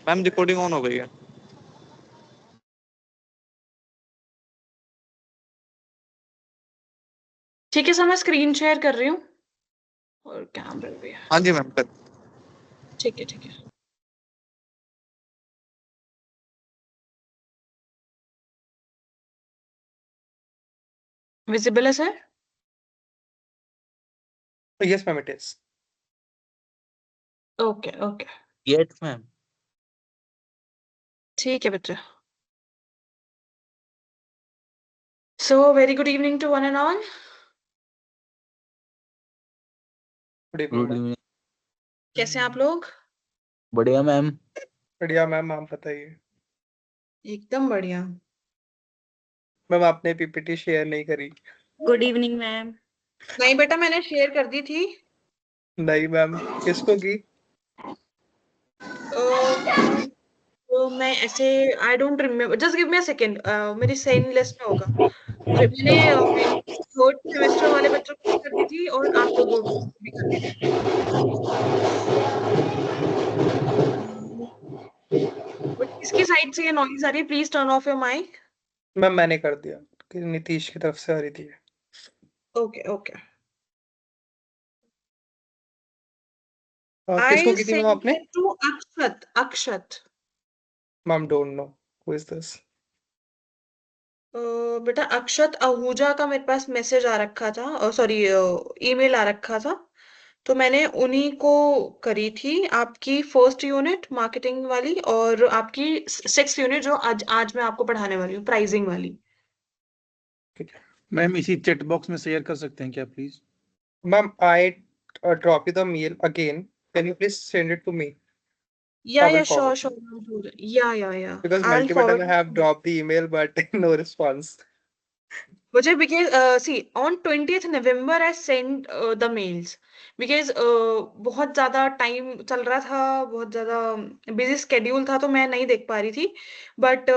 Ma'am recording on हो गई है। ठीक है सर, मैं स्क्रीन शेयर कर रही हूँ और कैमरा भी है। हाँ जी मैम कर। ठीक है ठीक है। विजिबल है sir? Yes, ma'am, it is. Okay okay, Yes, ma'am. ठीक है बच्चा। So very good evening to one and all. Good evening, Good ma'am. evening. कैसे हैं आप लोग? बढ़िया मैम। बढ़िया मैम, आप बताइए। एकदम बढ़िया। मैम आपने पीपीटी शेयर नहीं करी। Good evening ma'am. नहीं बेटा, मैंने शेयर कर दी थी। नहीं मैम, किसको की? तो मैं ऐसे I don't remember, just give me a second, मेरी सेंड लिस्ट में होगा। मैंने थर्ड सेमेस्टर वाले बच्चों को भी कर दी थी और आप लोगों को भी कर दी थी। बट किसकी साइड से ये नॉइज आ रही है? Please turn off your mic. Ma'am मैंने कर दिया कि नीतीश की तरफ से आ रही थी। Okay okay. किसको आई की थी मैम सेंड आपने? It to Akshat. Akshat ma'am don't know who is this. बेटा, अक्षत आहूजा का मेरे पास मैसेज आ रखा था, सॉरी ईमेल आ रखा था, तो मैंने उन्हीं को करी थी। आपकी फर्स्ट यूनिट मार्केटिंग वाली और आपकी सिक्स्थ यूनिट जो आज मैं आपको पढ़ाने वाली हूँ, प्राइसिंग वाली। मैम इसी चैट बॉक्स में शेयर कर सकते हैं क्या please? Ma'am I drop you the mail again, can you please send it to me? Yeah I will sure forward. Sure, yeah Because I will multiple time I forward. have dropped the email but no response. मुझे because see on 20th November I sent the mails because बहुत ज्यादा time चल रहा था, बहुत ज्यादा busy schedule था, तो मैं नहीं देख पा रही थी। बट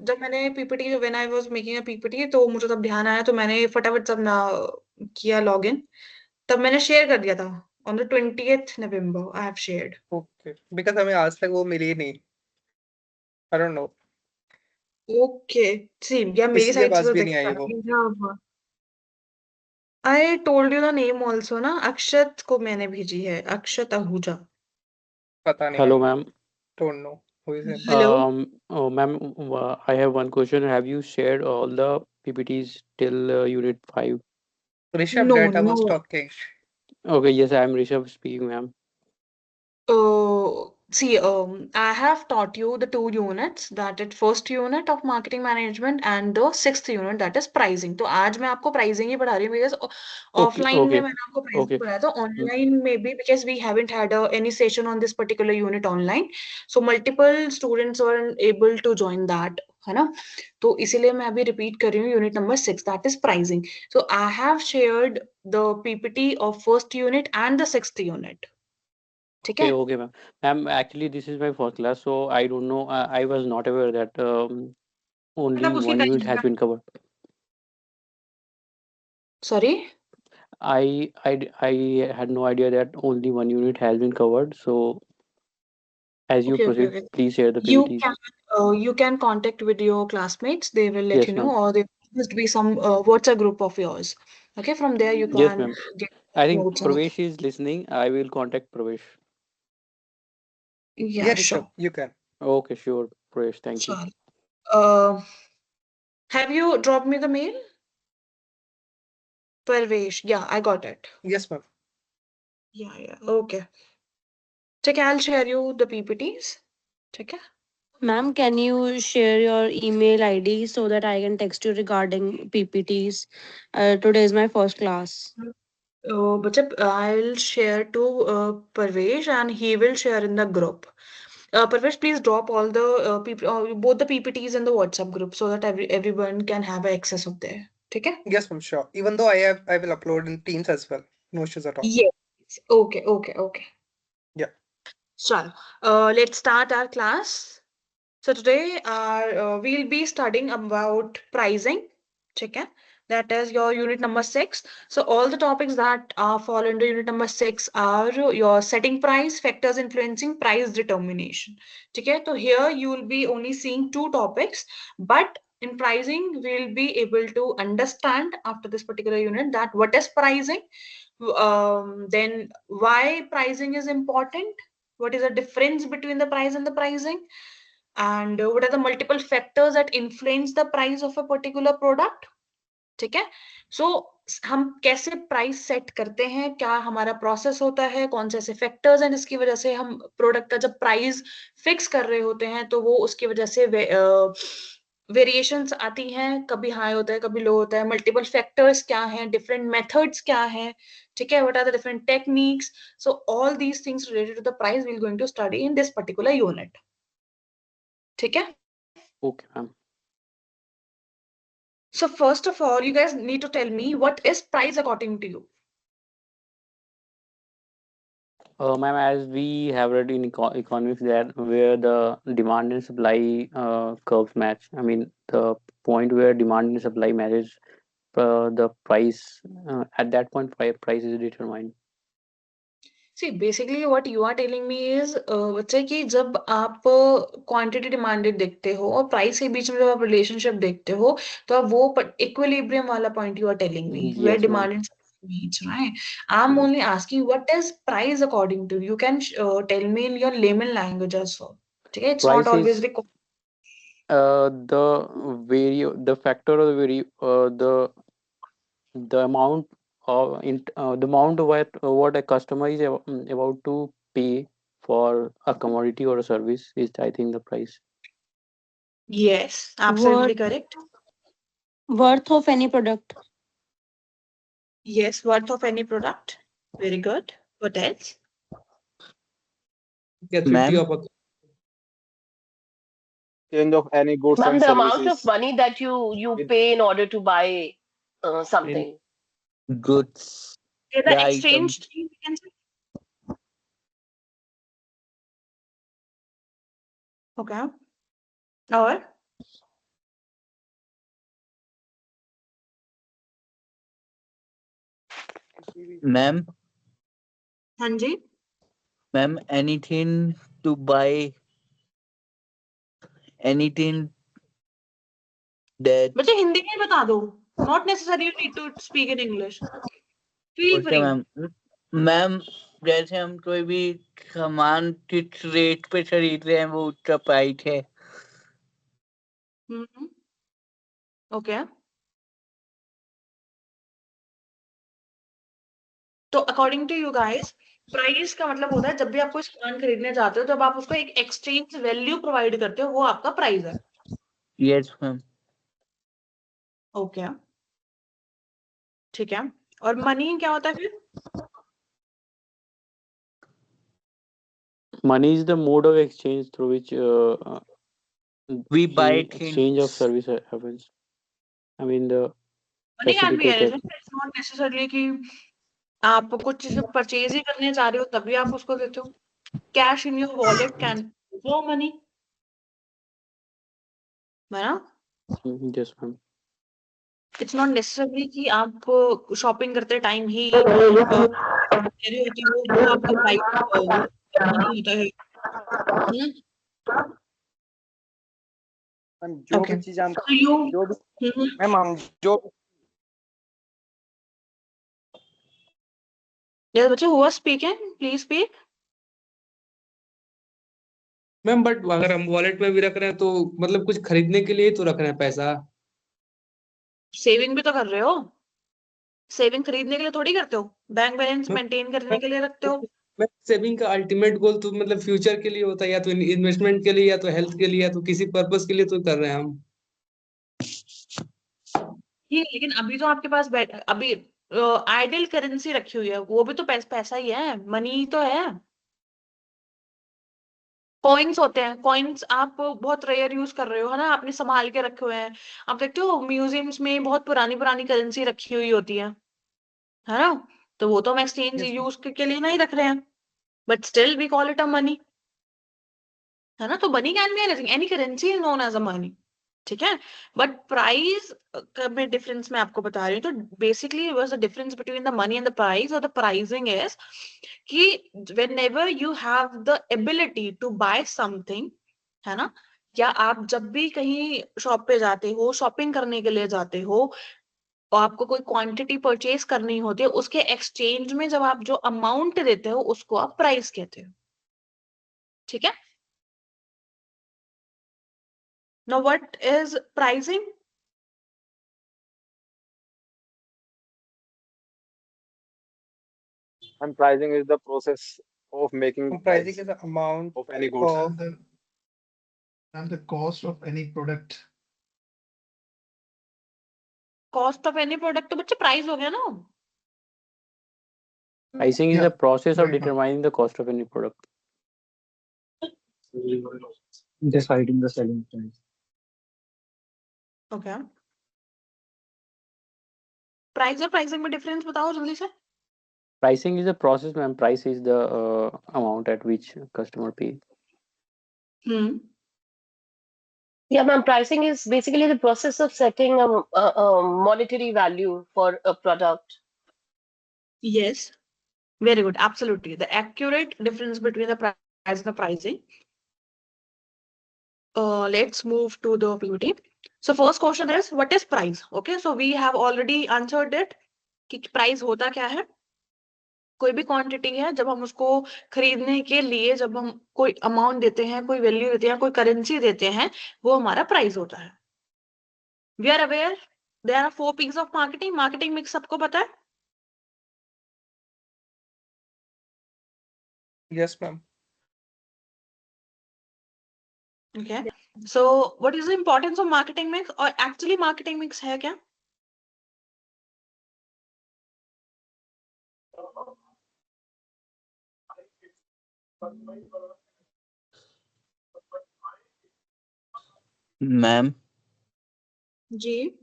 जब मैंने PPT, when I was making a PPT, तो मुझे तब ध्यान आया, तो मैंने फटाफट सब ना किया लॉगिन, तब मैंने शेयर कर दिया था। On the 20th November I have shared. Okay. Because हमें आज तक वो मिली नहीं. I don't know. ओके, सी या मेरी किसी के साइड से पास तो भी देख नहीं आई वो. I told you the name also ना, अक्षत को मैंने भेजी है, अक्षत आहूजा। पता नहीं. Hello ma'am. Don't know who is him. Hello. Oh, ma'am, I have one question. Have you shared all the PPTs till Unit 5? Rishabh, No, that I was no. talking. Okay, yes, I am Rishabh speaking, ma'am. See, I have taught you the 2 units, that is first unit of marketing management and the 6th unit, that is pricing. तो आज मैं आपको pricing ही पढ़ा रही हूँ because offline में okay, मैंने आपको pricing okay. पढ़ाया था, online में भी because we haven't had any session on this particular unit online, so multiple students were able to join that, है ना? तो इसीलिए मैं अभी repeat कर रही हूँ unit number 6, that is pricing. So I have shared the PPT of first unit and the 6th unit. ठीक है? Okay, ma'am. Ma'am, actually, this is my first class, so I don't know. I was not aware that only मतलब उसकी one unit timing has been covered. Sorry? I had no idea that only one unit has been covered. So, as you Okay. proceed, please share the You PPTs. can contact with your classmates. They will let Yes, you know, ma'am. or there must be some WhatsApp group of yours. Okay, from there you Yes, can ma'am. get I think notes. And Pravesh is listening. I will contact Pravesh. yeah, Yes, sure. sure. You can. Okay, sure, Pravesh. Thank you. Sure. Have you dropped me the mail? Parvesh. Yeah, I got it. Yes, ma'am. Yeah. Okay. ठीक है, I'll share you the PPTs. ठीक है? Ma'am, can you share your email ID so that I can text you regarding PPTs? Today is my first class. बच्चे, I'll share to Parvesh and he will share in the group. Parvesh, please drop all the both the PPTs in the WhatsApp group so that everyone can have access of there. ठीक है? Yes, ma'am. Sure. Even though I will upload in Teams as well. No issues at all. Yes. Okay. Yeah. So, let's start our class. So today we'll be studying about pricing. ठीक है? that is your unit number 6. So all the topics that fall under unit number 6 are your setting price, factors influencing price determination. Okay, so here you will be only seeing 2 topics, but in pricing we'll be able to understand after this particular unit that what is pricing, then why pricing is important, what is the difference between the price and the pricing, and what are the multiple factors that influence the price of a particular product. ठीक है, सो हम कैसे price set करते हैं, क्या हमारा process होता है, कौन से ऐसे फैक्टर्स हैं जिसकी वजह से हम प्रोडक्ट का जब प्राइस फिक्स कर रहे होते हैं तो वो उसकी वजह से वेरिएशंस आती हैं, कभी हाई होता है कभी लो होता है, मल्टीपल फैक्टर्स क्या हैं, डिफरेंट मेथड्स क्या हैं, ठीक है, what are the different techniques. So all these things related to the price we are going to study in this particular unit. ठीक है. Okay, ma'am. So first of all, you guys need to tell me what is price according to you. Ma'am, as we have read in economics that where the demand and supply curves match. I mean, the point where demand and supply matches, the price at that point price is determined. See, basically what you are telling me is बच्चे कि जब आप quantity demanded देखते हो और price के बीच में जब आप रिलेशनशिप देखते हो तो आप वो इक्विलिब्रियम वाला point you are telling me where Yes, ma'am. Demand and meets, right? I'm only asking what is price according to you. You can tell me in your layman language as well. Okay, it's not Price always is required. the factor or the amount of the amount what a customer is about to pay for a commodity or a service is, I think, the price. Yes, absolutely Worth, correct. worth of any product. Yes, worth of any product. Very good. What else? Gratuity Ma'am. of a Change of any goods Ma'am, and the amount of services. money that you With- pay in order to buy something. Goods. Yeah, the The exchange items. thing we can say. Okay. और Ma'am. हाँ जी. Ma'am, anything to buy. Anything that. बच्चे हिंदी में बता दो. Not necessary you need to speak in English. Feel Okay, free. Ma'am. Ma'am, जैसे हम कोई भी सामान किस रेट पे खरीद रहे हैं वो उसका प्राइस है. Okay. तो according to you guys price का मतलब होता है जब भी आप कोई सामान खरीदने जाते हो जब आप उसको एक एक्सचेंज वैल्यू प्रोवाइड करते हो वो आपका प्राइस है. Yes ma'am. ओके. ठीक है. और मनी क्या होता है फिर? Money is the mode of exchange through which We buy exchange of things. service happens. I mean, the money can B facilitated. Anything. It's not necessarily कि आप कुछ परचेज ही करने जा रहे हो तभी आप उसको देते हो. Cash in your wallet can flow money. है ना? Yes, ma'am. It's not necessarily कि आप शॉपिंग करते टाइम ही होती हो वो आपका प्राइस मनी होता है. मैम, जो Okay. भी चीज हम So you जो भी मैम हम जो yes बच्चे who was speaking please speak. Ma'am but अगर हम वॉलेट में भी रख रहे हैं तो मतलब कुछ खरीदने के लिए ही तो रख रहे हैं पैसा. सेविंग भी तो कर रहे हो. सेविंग खरीदने के लिए थोड़ी करते हो. बैंक बैलेंस मेंटेन करने के लिए रखते हो. मैं सेविंग का अल्टीमेट गोल तो मतलब फ्यूचर के लिए होता है, या तो इन्वेस्टमेंट के लिए या तो हेल्थ के लिए या तो किसी पर्पस के लिए तो कर रहे हैं हम. ये लेकिन अभी तो आपके पास अभी आइडल करेंसी रखी हुई है वो भी तो पैसा ही है. मनी तो है. कॉइन्स होते हैं. कॉइन्स आप बहुत रेयर यूज कर रहे हो है ना. आपने संभाल के रखे हुए हैं. आप देखते हो म्यूजियम्स में बहुत पुरानी पुरानी करेंसी रखी हुई होती है ना. तो वो तो हम एक्सचेंज Yes, यूज के लिए नहीं रख रहे हैं. But still we call it a money. है ना. तो money can be anything. Any currency is known as a money. ठीक है, बट प्राइस में डिफरेंस मैं आपको बता रही हूँ. तो basically was the difference between the money and the price, और द प्राइसिंग इज कि whenever you have the ability to buy something, है ना, या आप जब भी कहीं शॉप पे जाते हो, शॉपिंग करने के लिए जाते हो, और आपको कोई क्वांटिटी परचेज करनी होती है, उसके एक्सचेंज में जब आप जो अमाउंट देते हो उसको आप प्राइस कहते हो. ठीक है. Now what is pricing? And pricing is the process of making Pricing price is the amount of any goods. of And the cost of any product. Cost of any product तो बच्चे price हो गया ना. Pricing is Yeah, the process of right, ma'am. determining the cost of any product. Deciding the selling price. Okay. Price और pricing में difference बताओ जल्दी से. Pricing is the process, ma'am. Price is the amount at which customer pays. Yeah, ma'am. Pricing is basically the process of setting a monetary value for a product. Yes, very good. Absolutely. The accurate difference between the price and the pricing. Let's move to the PPT. So first question is, what is price? Okay, so we have already answered it. कि price होता क्या है? कोई भी quantity है, जब हम उसको खरीदने के लिए जब हम कोई अमाउंट देते हैं, कोई वैल्यू देते हैं, कोई करेंसी देते हैं, वो हमारा प्राइस होता है. We are aware there are 4 P's of marketing. Marketing mix सबको पता है? yes, ma'am. Okay. So what is the importance of marketing mix? और actually marketing mix है क्या? Ma'am, जी.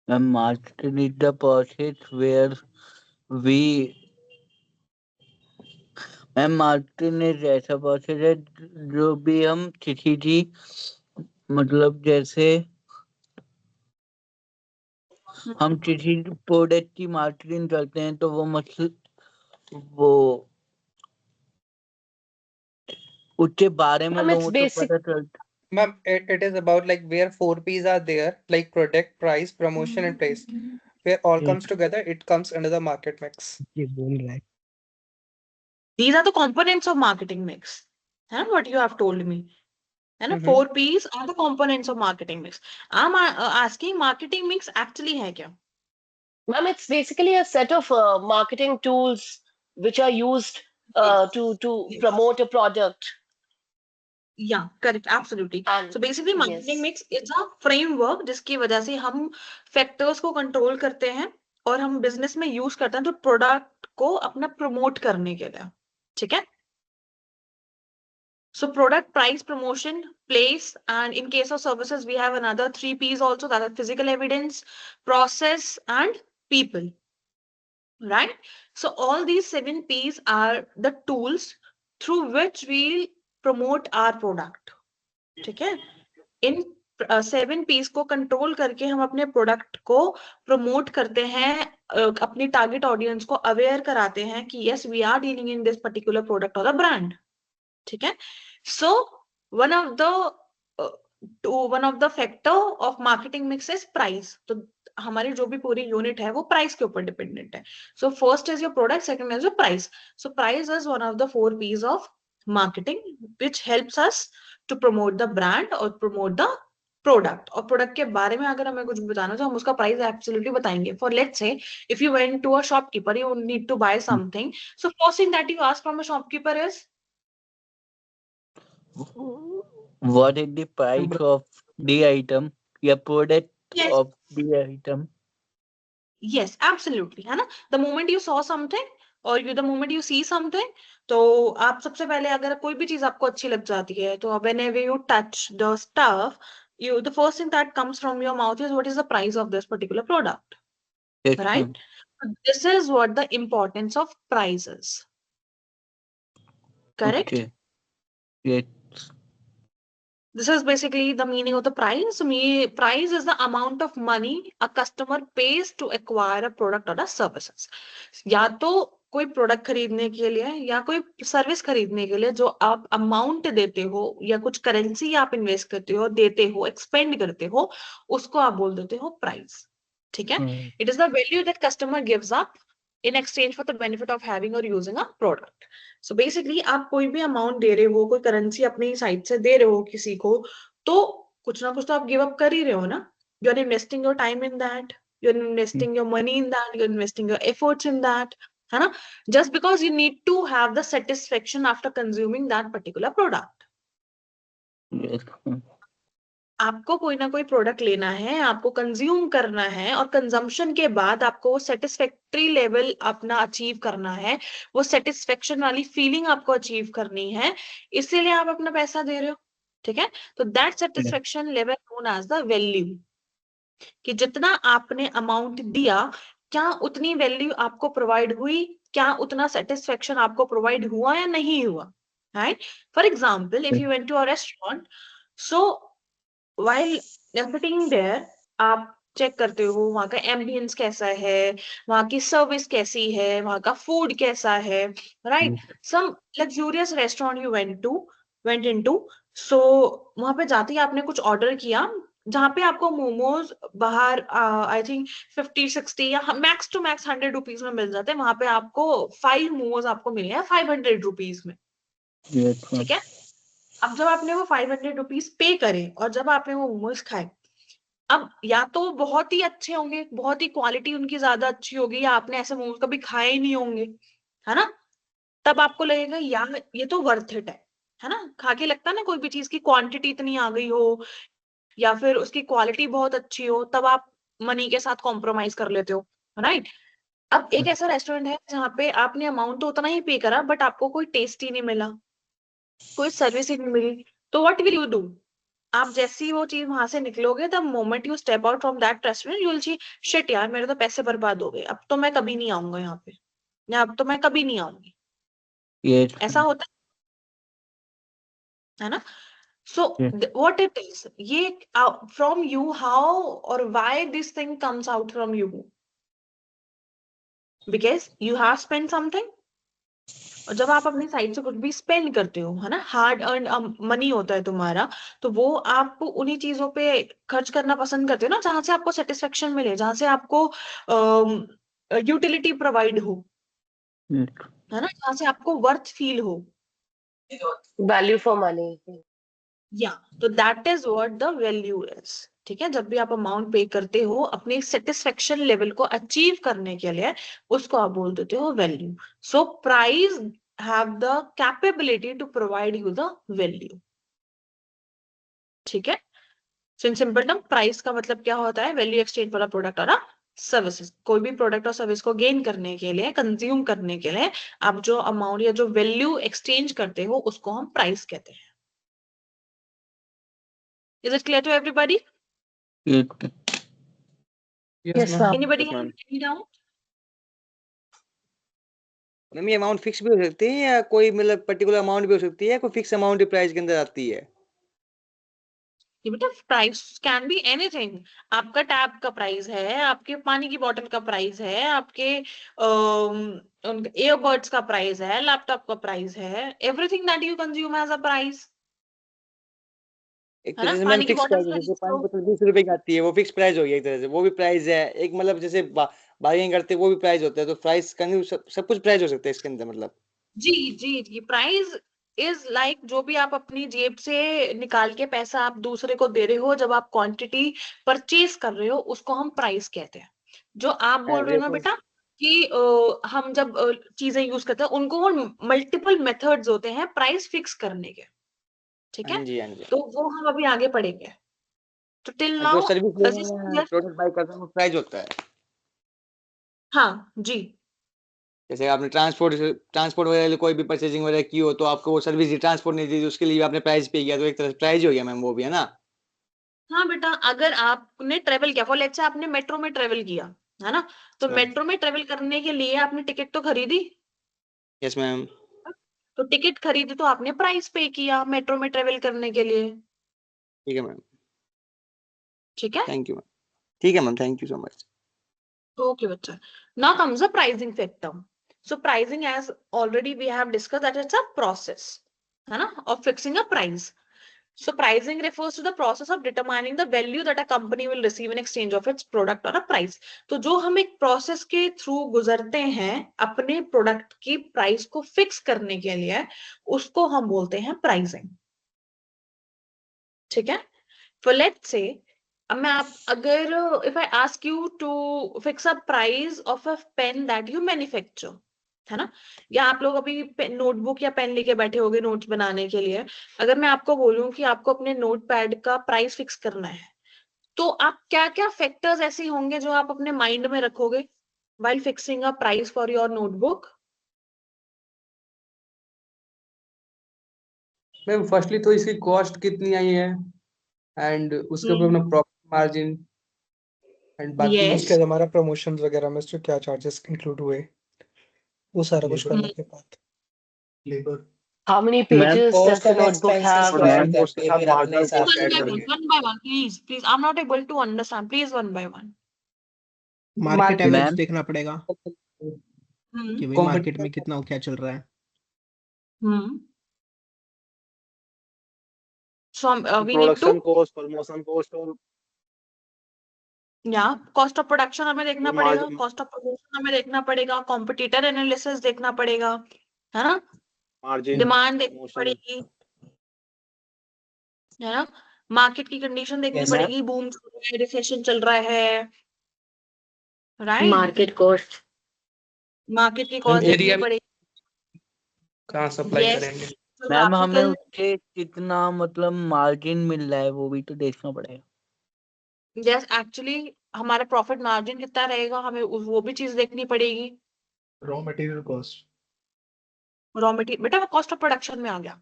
marketing is the process where we marketing एक ऐसा process है जो भी हम किसी की मतलब जैसे हम किसी प्रोडक्ट की मार्केटिंग करते हैं तो वो मतलब वो उसके बारे में Ma'am, it's लोगों को basic. पता चलता. Ma'am, it is about like where 4 P's are there, like product, price, promotion, and place. Where all comes together, it comes under the market mix. ये बोल रहा है. These are the components of marketing mix. है ना, what you have told me. है ना, 4 P's are the components of marketing mix. I'm asking marketing mix actually है क्या? Ma'am, it's basically a set of marketing tools which are used to Yes. promote a product. Yeah, correct, absolutely. And So basically marketing yes. mix is a framework जिसकी वजह से हम factors को control करते हैं और हम बिजनेस में यूज करते हैं जो प्रोडक्ट को अपना प्रमोट करने के लिए. ठीक है. So product, price, promotion, place, and in case of services, we have another 3 P's also, that are physical evidence, process, and people. Right? So all these 7 P's are the tools through which we promote our product. ठीक है. इन 7 P's को control करके हम अपने product को promote करते हैं, अपनी टारगेट ऑडियंस को अवेयर कराते हैं कि yes we are dealing in this particular product और ब्रांड. ठीक है. So one of the factor of marketing mix is price. तो हमारी जो भी पूरी यूनिट है वो प्राइस के ऊपर डिपेंडेंट है. So first is your product, second is your price. So price is one of the 4 P's of marketing which helps us to promote the brand or promote the product. और product के बारे में अगर हमें कुछ बताना तो हम उसका प्राइस एब्सोल्युटली बताएंगे. For let's say if you went to a shopkeeper, you need to buy something. So first thing that you ask from a shopkeeper is, What is the price of the item? या product yes, of the item? yes, absolutely, है ना. The moment you saw something or the moment you see something, तो आप सबसे पहले अगर कोई भी चीज आपको अच्छी लग जाती है तो whenever you touch the stuff, the first thing that comes from your mouth is what is the price of this particular product, Yes, right? ma'am. So this is what the importance of price is. Correct? Okay. Yes. This is basically the meaning of the price. Price is the amount of money a customer pays to acquire a product or a services. या तो कोई product खरीदने के लिए या कोई service खरीदने के लिए जो आप अमाउंट देते हो या कुछ करेंसी आप इन्वेस्ट करते हो, देते हो, एक्सपेंड करते हो, उसको आप बोल देते हो प्राइस. ठीक है? It is the value that customer gives up in exchange for the benefit of having or using a product. So basically आप कोई भी अमाउंट दे रहे हो, कोई करेंसी अपनी साइड से दे रहे हो किसी को, तो कुछ ना कुछ तो आप गिव अप कर ही रहे हो ना. You are investing your time in that, you are investing your money in that, you are investing your efforts in that, है ना. Just because you need to have the satisfaction after consuming that particular product. आपको कोई ना कोई product लेना है, आपको consume करना है, और कंजम्पशन के बाद आपको वो सेटिस्फैक्टरी लेवल अपना अचीव करना है, वो सेटिस्फेक्शन वाली फीलिंग आपको अचीव करनी है, इसीलिए आप अपना पैसा दे रहे हो. ठीक है? तो that satisfaction level known as the value, कि जितना आपने अमाउंट दिया, क्या उतनी वैल्यू आपको प्रोवाइड हुई, क्या उतना सेटिस्फेक्शन आपको प्रोवाइड हुआ या नहीं हुआ. Right? For example, if you went to a restaurant, so while sitting there, आप चेक करते हो वहां का एम्बियंस कैसा है, वहां की सर्विस कैसी है, वहां का फूड कैसा है. Right? Some luxurious restaurant you went into, so वहां पे जाते ही आपने कुछ ऑर्डर किया, जहां पे आपको मोमोज बाहर आई थिंक 50-60 या मैक्स टू मैक्स 100 रुपीज में मिल जाते हैं, वहां पे आपको 5 मोमोज आपको मिले हैं 500 रुपीज में. ठीक है? अब जब आपने वो 500 रुपीज पे करे और जब आपने वो मोमोज खाए, अब या तो बहुत ही अच्छे होंगे, बहुत ही क्वालिटी उनकी ज्यादा अच्छी होगी, या आपने ऐसे मोमोज कभी खाए ही नहीं होंगे, है ना. तब आपको लगेगा यार ये तो वर्थ इट है ना. खा के लगता है ना, कोई भी चीज की क्वांटिटी इतनी आ गई हो या फिर उसकी क्वालिटी बहुत अच्छी हो, तब आप मनी के साथ कॉम्प्रोमाइज कर लेते हो. राइट? अब एक ऐसा रेस्टोरेंट है जहाँ पे आपने अमाउंट तो उतना ही पे करा, बट आपको कोई टेस्ट ही नहीं मिला, कोई सर्विस ही नहीं मिली, तो व्हाट विल यू डू? आप जैसे ही वो चीज वहां से निकलोगे, the moment you step out from that restaurant, you will see shit यार, मेरे तो पैसे बर्बाद हो गए, अब तो मैं कभी नहीं आऊंगा यहाँ पे, या अब तो मैं कभी नहीं आऊंगी. ऐसा होता है ना. सो व्हाट इट इज, ये फ्रॉम यू, हाउ और why this thing comes out from you, because you have spend something. और जब आप अपनी साइड से कुछ भी स्पेंड करते हो, है ना, हार्ड अर्न मनी होता है तुम्हारा, तो वो आप उन्हीं चीजों पे खर्च करना पसंद करते हो ना, जहां से आपको सेटिस्फेक्शन मिले, जहां से आपको यूटिलिटी प्रोवाइड हो, है ना, जहां से आपको वर्थ फील हो. Value for money. या तो that is what the value is. ठीक है? जब भी आप अमाउंट पे करते हो अपने सेटिस्फेक्शन लेवल को अचीव करने के लिए, उसको आप बोल देते हो value. So price have the capability to provide you the value. ठीक है? So in simple term, price का मतलब क्या होता है? Value exchange for a product और सर्विसेज. कोई भी प्रोडक्ट और सर्विस को गेन करने के लिए, कंज्यूम करने के लिए, आप जो अमाउंट या जो वैल्यू एक्सचेंज करते हो, उसको हम प्राइस कहते हैं. Is it clear to everybody? Yes, sir. Anybody Yes, have ma'am. any doubt? Ma'am ये अमाउंट फिक्स भी हो सकती है या कोई मतलब पर्टिकुलर अमाउंट भी हो सकती है, कोई फिक्स अमाउंट प्राइस के अंदर आती है? ये बेटा प्राइस कैन बी एनीथिंग. आपका टैब का प्राइस है, आपके पानी की बोतल का प्राइस है, आपके ईयरबड्स का प्राइस है, लैपटॉप का प्राइस है, everything that you consume has a price. एक है तो ना? जैसे मैम पानी की फिक्स बोतल प्राइस है, जैसे खरीदते पानी हो. बोतल 20 रुपए की आती है, वो फिक्स प्राइस हो गया एक तरह से, वो भी प्राइस है. एक मतलब जैसे बार्गेनिंग करते हैं वो भी प्राइस होता है, तो प्राइस का सब कुछ प्राइस हो सकता है इसके अंदर मतलब. जी जी जी. प्राइस इज लाइक जो भी आप अपनी जेब से निकाल के पैसा आप दूसरे को दे रहे हो, जब आप क्वांटिटी परचेज कर रहे हो, उसको हम प्राइस कहते हैं. जो आप बोल रहे हो ना बेटा कि हम जब चीजें यूज करते हैं, उनको मल्टीपल मेथड्स होते हैं प्राइस फिक्स करने के. ठीक है? हाँ जी, हाँ जी. तो वो हम अभी आगे पढ़ेंगे. तो टिल जो नाउ सर्विस प्रोडक्ट बाय करते हैं वो प्राइस होता है. हाँ जी. जैसे आपने ट्रांसपोर्ट वगैरह कोई भी परचेजिंग वगैरह की हो, तो आपको वो सर्विस ट्रांसपोर्ट नहीं दी, उसके लिए आपने प्राइस पे किया, तो एक तरह से प्राइस हो गया मैम, वो भी है ना. हाँ बेटा, अगर आपने ट्रेवल किया, फॉर लेट्स से आपने मेट्रो में ट्रेवल किया, है ना, तो हाँ. मेट्रो में ट्रेवल करने के लिए आपने टिकट तो खरीदी. Yes ma'am. तो टिकट खरीदी तो आपने प्राइस पे किया मेट्रो में ट्रेवल करने के लिए. ठीक है मैम, ठीक है? Thank you ma'am. ठीक है ma'am, thank you so much. Okay, bacha. Now comes the pricing factor. So pricing, as already we have discussed, that it's a process, है ना, of fixing a price. So pricing refers to the process of determining the value that a company will receive in exchange of its product or a price. तो जो हम एक process के through गुजरते हैं अपने product की price को fix करने के लिए, उसको हम बोलते हैं pricing. ठीक है? For let's say, अब मैं आप अगर if I ask you to fix a price of a pen that you manufacture, है ना, या आप लोग अभी नोटबुक या पेन लेके बैठे होगे नोट्स बनाने के लिए, अगर मैं आपको बोलूं कि आपको अपने नोटपैड का प्राइस फिक्स करना है, तो आप क्या क्या फैक्टर्स ऐसे होंगे जो आप अपने माइंड में रखोगे while fixing a price for your notebook? Ma'am firstly तो इसकी कॉस्ट कितनी आई है एंड उसके ऊपर अपना प्रॉफिट मार्जिन एंड बाकी Yes. उसके बाद हमारा प्रमोशंस वगैरह में से क्या चार्जेस इंक्लूड हुए, वो सारा कुछ Labor. करने के बाद Labor. How many ma'am pages does cost the and notebook expenses have? Provide ma'am उसके करते हैं साथ फिर अपने मार्जिनल हिसाब कॉस्ट से ऐड जो करेंगे। भी। One by one, please. I'm not able to understand. Please, one by one. Market average ma'am देखना पड़ेगा कि भाई मार्केट में कितना क्या चल रहा है। So we need production to, cost, promotion cost और या कॉस्ट ऑफ प्रोडक्शन हमें देखना वो पड़ेगा, मार्जिन कॉस्ट ऑफ प्रोडक्शन हमें देखना पड़ेगा, कॉम्पिटिटर एनालिसिस देखना पड़ेगा, है ना, मार्जिन डिमांड देखनी प्रमोशन। पड़ेगी, है ना, मार्केट की कंडीशन देखनी Yes, ma'am. पड़ेगी, बूम चल रहा है, रिसेशन चल रहा है, राइट, Market cost. मार्केट की कॉस्ट देखनी एरिया में पड़ेगी, कहाँ सप्लाई यस, करेंगे। मैम हमें जोग्राफिकल, उसके कितना मतलब मार्जिन मिल रहा है वो भी तो देखना पड़ेगा। यस, एक्चुअली हमारा प्रॉफिट मार्जिन कितना रहेगा हमें वो भी चीज देखनी पड़ेगी। Raw material cost. Raw material बेटा कॉस्ट ऑफ प्रोडक्शन में आ गया।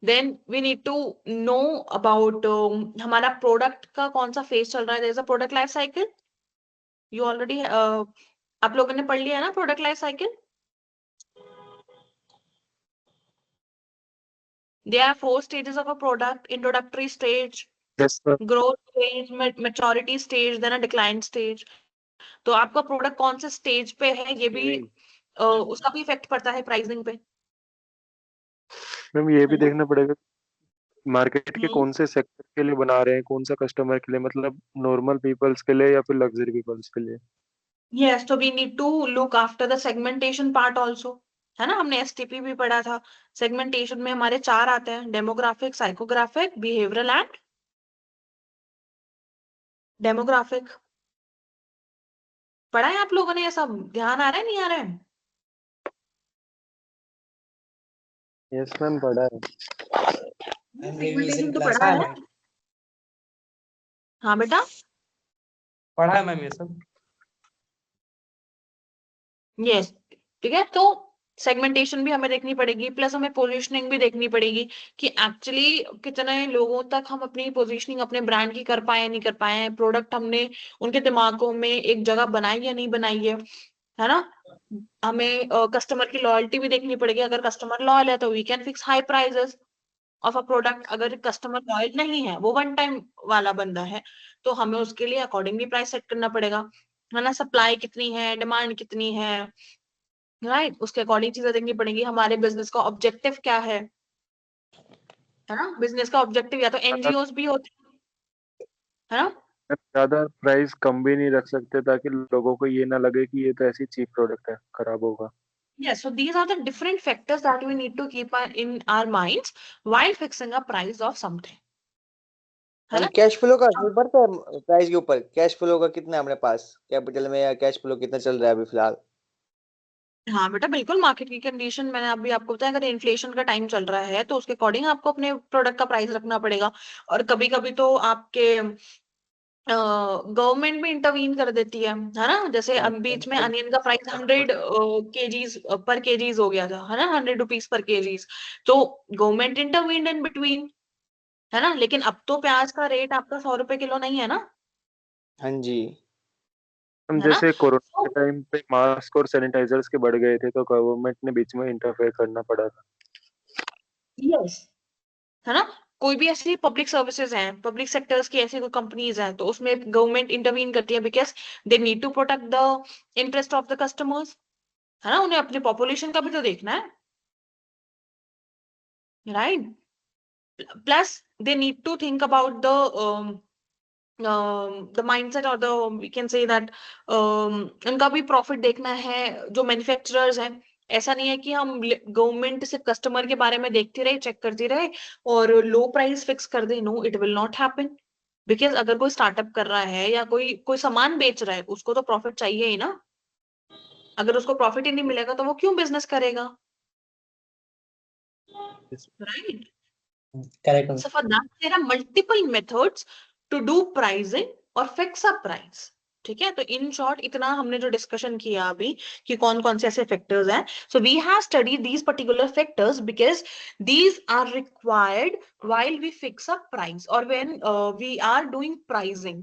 Then we need to know about हमारा प्रोडक्ट का कौन सा फेज चल रहा है, there is a product life cycle, you already आप लोगों ने पढ़ लिया है ना product life cycle. There are 4 stages of a product: introductory stage, yes sir. growth stage, maturity stage, then a decline stage. तो आपका प्रोडक्ट कौन से स्टेज पे है ये भी उसका भी इफेक्ट पड़ता है प्राइसिंग पे। मैम ये भी है ना? देखना पड़ेगा मार्केट के हम्म, कौन से सेक्टर के लिए बना रहे हैं, कौन सा कस्टमर के लिए, मतलब नॉर्मल पीपल्स के लिए या फिर लग्जरी पीपल्स के लिए। yes, so we need to look after the segmentation part also, है ना, हमने STP भी पढ़ा था। सेगमेंटेशन में हमारे 4 आते हैं: demographic, psychographic, behavioural and demographic. पढ़ा है आप लोगों ने ये सब, ध्यान आ रहा है नहीं आ रहा है? यस मैम पढ़ा है। सेगमेंटेशन तो क्लास पढ़ा में है। हाँ बेटा, पढ़ा है मैम ये सब। यस, ठीक है। तो सेगमेंटेशन भी हमें देखनी पड़ेगी, प्लस हमें पोजीशनिंग भी देखनी पड़ेगी कि एक्चुअली कितने लोगों तक हम अपनी पोजीशनिंग अपने ब्रांड की कर पाए नहीं कर पाए हैं, प्रोडक्ट हमने उनके दिमागों में एक जगह बनाई या नहीं बनाई है ना। हमें कस्टमर की लॉयल्टी भी देखनी पड़ेगी, अगर कस्टमर लॉयल है तो we can fix high prices of a product. अगर कस्टमर लॉयल नहीं है, वो वन टाइम वाला बंदा है, तो हमें उसके लिए अकॉर्डिंगली प्राइस सेट करना पड़ेगा, है ना। सप्लाई कितनी है, डिमांड कितनी है, राइट, उसके अकॉर्डिंग चीजें देखनी पड़ेगी। हमारे बिजनेस का ऑब्जेक्टिव क्या है ना। बिजनेस का ऑब्जेक्टिव या तो एनजीओस भी होते है ना। ज्यादा प्राइस कम भी नहीं रख सकते ताकि लोगों को ये ना लगे कि ये तो ऐसी चीप प्रोडक्ट है, खराब होगा। Yes, so these are the different factors that we need to keep in our minds while fixing a price of something, है हम ना। कैश फ्लो का असर पड़ता है प्राइस के ऊपर? कैश फ्लो का कितना है अपने पास कैपिटल में, या कैश फ्लो कितना चल रहा है अभी फिलहाल? हाँ बेटा, बिल्कुल मार्केट की कंडीशन मैंने अभी आपको बताया, अगर इन्फ्लेशन का टाइम चल रहा है तो उसके अकॉर्डिंग आपको अपने प्रोडक्ट का प्राइस रखना पड़ेगा। और कभी कभी तो आपके गवर्नमेंट भी इंटरवीन कर देती है ना। जैसे बीच में अनियन का प्राइस 100 केजीज पर केजीज हो गया था, है ना, 100 रुपीज पर केजीज। तो गवर्नमेंट इंटरवीन इन बिटवीन, है ना। लेकिन अब तो प्याज का रेट आपका 100 रुपए किलो नहीं है ना, हाँ जी। हम है ना। जैसे कोरोना के टाइम पे मास्क और सैनिटाइजर्स के बढ़ गए थे तो गवर्नमेंट ने बीच में इंटरफेयर करना पड़ा था। यस, है ना। कोई भी ऐसी पब्लिक सर्विसेज हैं, पब्लिक सेक्टर्स की ऐसी कोई कंपनीज हैं, तो उसमें गवर्नमेंट इंटरवीन करती है because they need to protect the interest of the customers, है ना, उन्हें अपनी पॉपुलेशन का भी तो देखना है, right? Plus they need to think about the mindset or the we can say that उनका भी प्रॉफिट देखना है जो मैन्युफैक्चरर्स हैं। ऐसा नहीं है कि हम गवर्नमेंट सिर्फ कस्टमर के बारे में देखती रहे, चेक करती रहे और लो प्राइस फिक्स कर दे। No, it will not happen, because अगर कोई स्टार्टअप कर रहा है या कोई सामान बेच रहा है, उसको तो प्रॉफिट चाहिए ही ना। अगर उसको प्रॉफिट ही नहीं मिलेगा तो वो क्यों बिजनेस करेगा, right? Correct. So for that there are multiple methods to do pricing or fix a price। ठीक है, तो इन शॉर्ट इतना हमने जो डिस्कशन किया अभी कि कौन कौन से ऐसे फैक्टर्स हैं। So we have studied these particular factors because these are required while we fix a price और when we are doing pricing,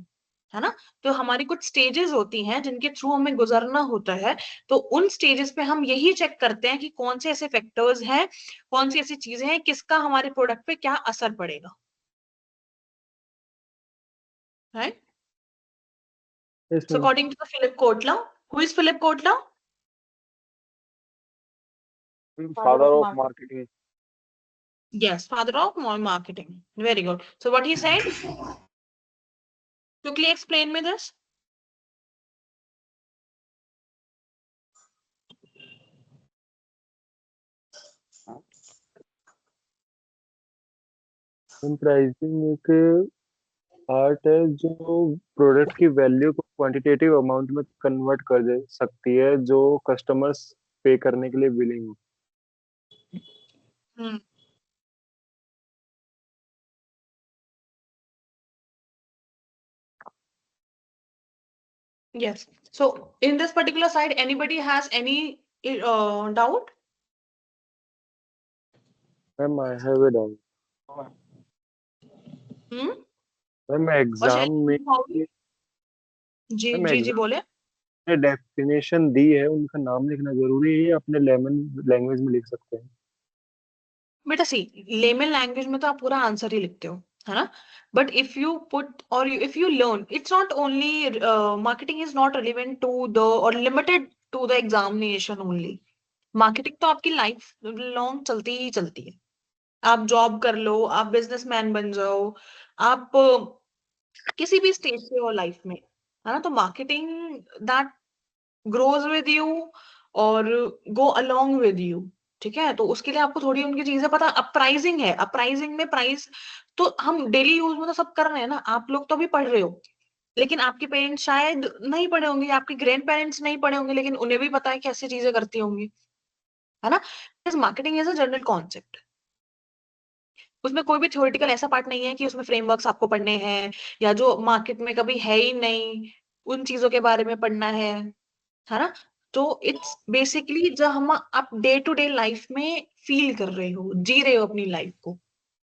है ना। तो हमारी कुछ स्टेजेस होती हैं जिनके थ्रू हमें गुजरना होता है, तो उन स्टेजेस पे हम यही चेक करते हैं कि कौन से ऐसे फैक्टर्स हैं, कौन सी ऐसी चीजें हैं, किसका हमारे प्रोडक्ट पे क्या असर पड़ेगा, right? Yes, So ma'am. according to the Philip Kotler, who is Philip Kotler? Father of marketing. Yes, father of marketing. Very good. So what he said? Quickly explain me this. Pricing एक art है जो product की value को quantitative amount में convert कर दे सकती है जो कस्टमर्स पे करने के लिए विलिंग हो। Yes. So in this particular side, anybody has any doubt? Ma'am I have a doubt. Ma'am exam में जी मैम जी जी बोले। एग्जाम डेफिनेशन दी है, उनका नाम लिखना जरूरी है या अपने लेमन लैंग्वेज में लिख सकते हैं? बेटा सी, लेमन लैंग्वेज में तो आप पूरा आंसर ही लिखते हो, है ना, बट इफ यू पुट और if you learn, it's not only marketing is not relevant to the और limited to the examination only. Marketing तो आपकी लाइफ लॉन्ग चलती ही चलती है। आप जॉब कर लो, आप बिजनेसमैन बन जाओ, आप किसी भी स्टेज पे हो लाइफ में, है ना, तो marketing that grows with you और गो अलोंग विद यू। ठीक है, तो उसके लिए आपको थोड़ी उनकी चीजें पता। अब प्राइसिंग है, अब प्राइसिंग में प्राइस तो हम डेली यूज में तो सब कर रहे हैं ना, आप लोग तो भी पढ़ रहे हो, लेकिन आपके पेरेंट्स शायद नहीं पढ़े होंगे, आपके ग्रैंड पेरेंट्स नहीं पढ़े होंगे, लेकिन उन्हें भी पता है कैसे चीजें करती होंगी, है ना। Marketing is a general concept, उसमें कोई भी थ्योरेटिकल ऐसा पार्ट नहीं है कि उसमें फ्रेमवर्क्स आपको पढ़ने हैं या जो मार्केट में कभी है ही नहीं उन चीजों के बारे में पढ़ना है ना। तो इट्स बेसिकली जब हम आप डे टू डे लाइफ में फील कर रहे हो, जी रहे हो अपनी लाइफ को,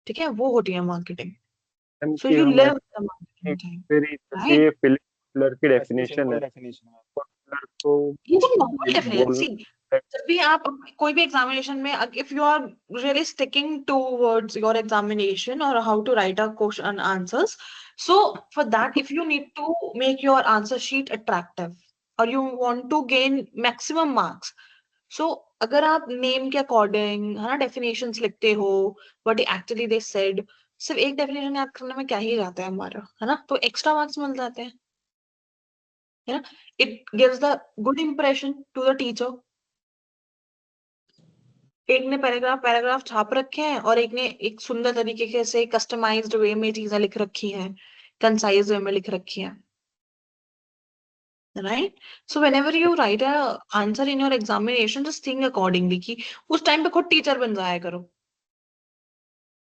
ठीक है, वो होती है marketing. So you live the marketing, right? ये फिलिप कॉटलर की डेफिनेशन है, कॉटलर को ये तो नॉर्मल डेफिनेशन। बोलना सी, जब भी आप कोई भी एग्जामिनेशन में if you are really sticking towards your examination और how to write a question answers, so for that if you need to make your answer sheet attractive और you want to gain maximum marks, so अगर आप name के according, है ना, definitions लिखते हो, what actually they said, सिर्फ एक डेफिनेशन याद करने में क्या ही जाता है हमारा, है ना, तो एक्स्ट्रा मार्क्स मिल जाते हैं, है ना। It gives the good impression to the teacher. एक ने पैराग्राफ पैराग्राफ छाप रखे हैं और एक ने एक सुंदर तरीके से कस्टमाइज्ड वे में चीजें लिख रखी हैं, कंसाइज वे में लिख रखी हैं, right. So whenever you right a answer in your examination, just think accordingly कि उस टाइम पे खुद टीचर बन जाया करो।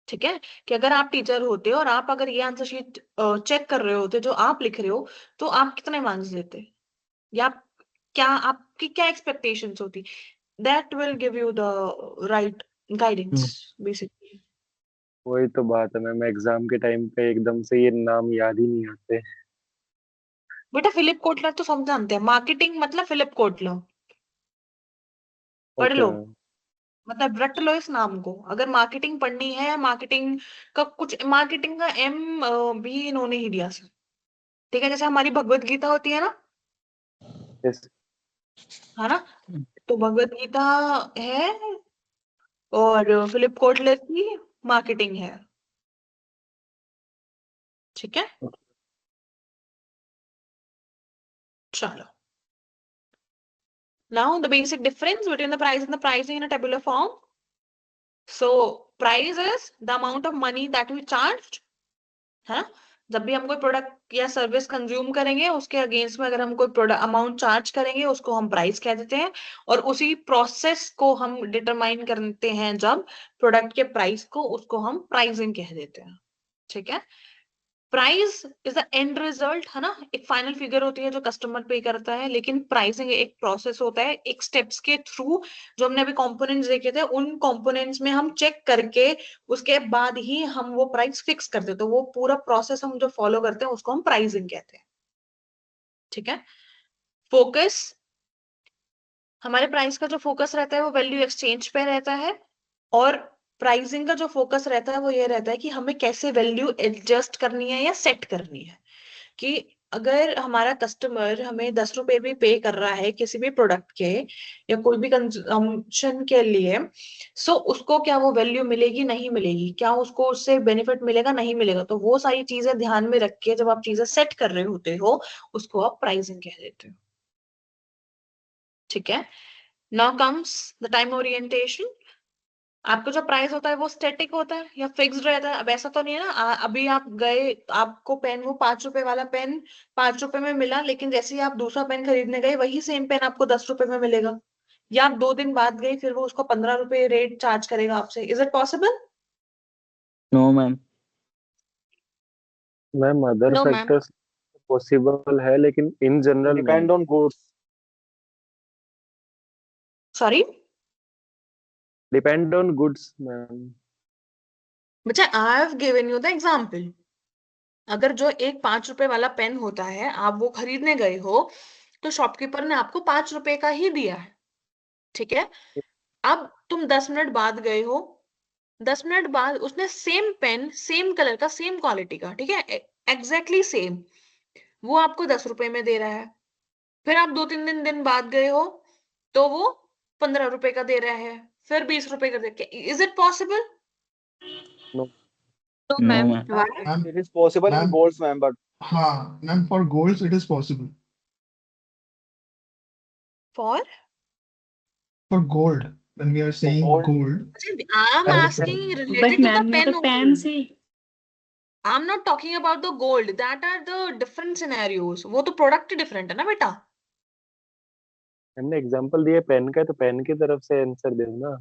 ठीक है, कि अगर आप टीचर होते और आप अगर ये आंसर शीट चेक कर रहे होते जो आप लिख रहे हो, तो आप कितने मार्क्स देते, या क्या आपकी क्या एक्सपेक्टेशंस होती, that will give you the right guidance basically. वही तो बात है मैम, एग्जाम के टाइम पे एकदम से ये नाम याद ही नहीं आते। बेटा फिलिप कोटलर तो सब जानते हैं, मार्केटिंग मतलब फिलिप कोटलर, पढ़ ओके लो। मैम। मतलब रट लो इस नाम को, अगर मार्केटिंग पढ़नी है, मार्केटिंग का कुछ, मार्केटिंग का एम भी इन्होंने ही दिया सर। ठीक है, जैसे हमारी भगवत गीता होती है ना, yes, है ना, तो भगवत गीता है और फिलिप कोटलर की मार्केटिंग है। ठीक है, चलो। Now the basic difference between the price and the pricing in a tabular form. So price is the amount of money that we charged, है ना, जब भी हम कोई प्रोडक्ट या सर्विस कंज्यूम करेंगे उसके अगेंस्ट में अगर हम कोई प्रोडक्ट अमाउंट चार्ज करेंगे उसको हम प्राइस कह देते हैं, और उसी प्रोसेस को हम डिटरमाइन करते हैं जब प्रोडक्ट के प्राइस को, उसको हम प्राइसिंग कह देते हैं। ठीक है, price is the end result, है ना, एक फाइनल फिगर होती है जो कस्टमर पे करता है, लेकिन प्राइसिंग एक प्रोसेस होता है, एक स्टेप्स के थ्रू, जो हमने अभी कंपोनेंट्स देखे थे उन कंपोनेंट्स में हम चेक करके उसके बाद ही हम वो प्राइस फिक्स करते हैं, तो वो पूरा प्रोसेस हम जो फॉलो करते हैं उसको हम प्राइसिंग कहते हैं। ठीक है, फोकस, हमारे प्राइस का जो फोकस रहता है वो वैल्यू एक्सचेंज पे रहता है, और प्राइसिंग का जो फोकस रहता है वो ये रहता है कि हमें कैसे वैल्यू एडजस्ट करनी है या सेट करनी है, कि अगर हमारा कस्टमर हमें 10 रुपए भी पे कर रहा है किसी भी प्रोडक्ट के या कोई भी कंजम्पशन के लिए, सो उसको क्या वो वैल्यू मिलेगी नहीं मिलेगी, क्या उसको उससे बेनिफिट मिलेगा नहीं मिलेगा, तो वो सारी चीजें ध्यान में रख के जब आप चीजें सेट कर रहे होते हो उसको आप प्राइसिंग कह देते हो। ठीक है, now comes the time orientation. आपका जो प्राइस होता है वो स्टैटिक होता है या फिक्स्ड रहता है? अब ऐसा तो नहीं है ना, अभी आप गए, आपको पेन, वो 5 रुपए वाला पेन 5 रुपए में मिला, लेकिन जैसे ही आप दूसरा पेन खरीदने गए वही सेम पेन आपको 10 रुपए में मिलेगा, या आप 2 दिन बाद गए फिर वो उसको 15 रुपए रेट चार्ज करेगा आपसे। Is it possible? No ma'am. Ma'am other no ma'am. Factors possible है लेकिन in general depend on goods. Sorry, depend on goods ma'am. बच्चा I have given you the example. अगर जो एक 5 रुपए वाला पेन होता है आप वो खरीदने गए हो तो शॉपकीपर ने आपको 5 रुपए का ही दिया है। ठीक है, अब तुम 10 मिनट बाद गए हो, 10 मिनट बाद उसने सेम पेन, सेम कलर का, सेम क्वालिटी का, ठीक है, एग्जैक्टली सेम, वो आपको 10 रुपए में दे रहा है। फिर आप 2-3 दिन बाद गए हो तो वो 15 रुपए का दे रहा है, फिर 20 रुपए का दे। Is it possible? नो तो no ma'am, ma'am. It is possible in ma'am, golds ma'am, but हाँ ma'am, for golds it is possible. For For gold, when we are saying gold gold, I am as asking but related to the ma'am ये pen तो pen से, I am not talking about the gold, that are the different scenarios, वो तो product different है ना बेटा। हमने example दिया पेन का, तो पेन की तरफ से आंसर दे ना।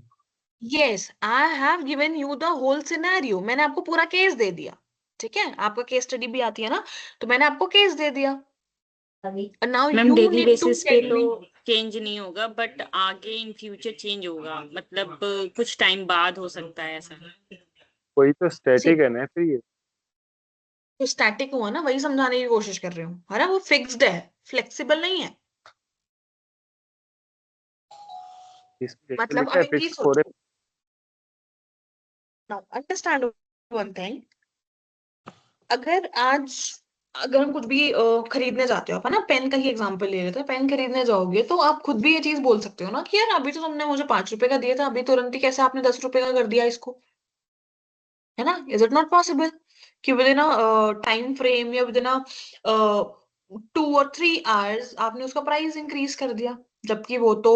Yes, I have given you the whole scenario, मैंने आपको पूरा केस दे दिया। ठीक है, आपका केस स्टडी भी आती है ना, तो मैंने आपको केस दे दिया। Now ma'am you daily need to basis पे टेल तो मी। चेंज नहीं होगा, बट आगे इन फ्यूचर चेंज होगा, मतलब कुछ टाइम बाद हो सकता है ऐसा। कोई तो स्टैटिक है ना फिर ये। तो स्टैटिक हुआ ना, वही समझाने की कोशिश कर रही हूँ, है ना, वो फिक्स्ड है, फ्लेक्सिबल नहीं है। इस पे तो मतलब लिखा अब है एक चीज फिक्स फॉर। सोचो, नाउ अंडरस्टैंड वन थिंग, अगर आज, अगर हम कुछ भी खरीदने जाते हो, आप है ना, पेन का ही एग्जांपल ले लेते हैं, पेन खरीदने जाओगे तो आप खुद भी ये चीज बोल सकते हो ना कि यार अभी तो तुमने मुझे 5 रुपए का दिया था, अभी तुरंत ही कैसे आपने 10 रुपए का कर दिया इसको, है ना। इज इट नॉट पॉसिबल कि विद इन टाइम फ्रेम या विद इन 2 और 3 आवर्स आपने उसका प्राइस इंक्रीज कर दिया, जबकि वो तो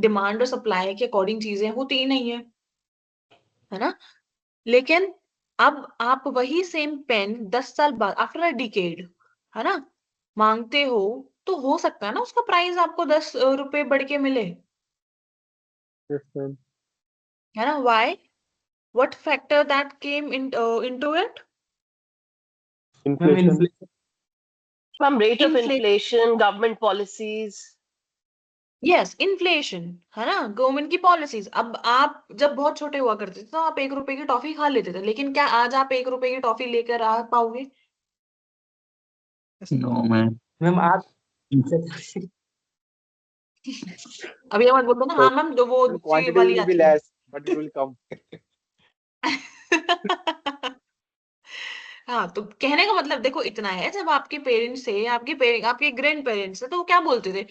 डिमांड और सप्लाई के अकॉर्डिंग चीजें होती ही नहीं है ना। लेकिन अब आप वही सेम पेन 10 साल बाद, आफ्टर अ डिकेड, है ना, मांगते हो, तो हो सकता है ना उसका प्राइस आपको 10 रुपए बढ़ के मिले, यस मैम। है ना। Why? What factor that came into it? Ma'am inflation. Inflation. Ma'am, rate of Inflation. inflation, government policies. Yes, inflation, है ना, गवर्नमेंट की पॉलिसीज। अब आप जब बहुत छोटे हुआ करते थे तो आप 1 रुपए की टॉफी खा लेते थे, लेकिन क्या आज आप 1 रुपए की टॉफी लेकर आ पाओगे? No ma'am. मैम आज अभी मत बोलते ना, हाँ मैम, जो वो दूसरी क्वांटिटी वाली विल बी आती है। Less, but it will come. हाँ, तो कहने का मतलब देखो इतना है, जब आपके पेरेंट्स थे, आपके ग्रैंड पेरेंट्स थे, तो वो क्या बोलते थे?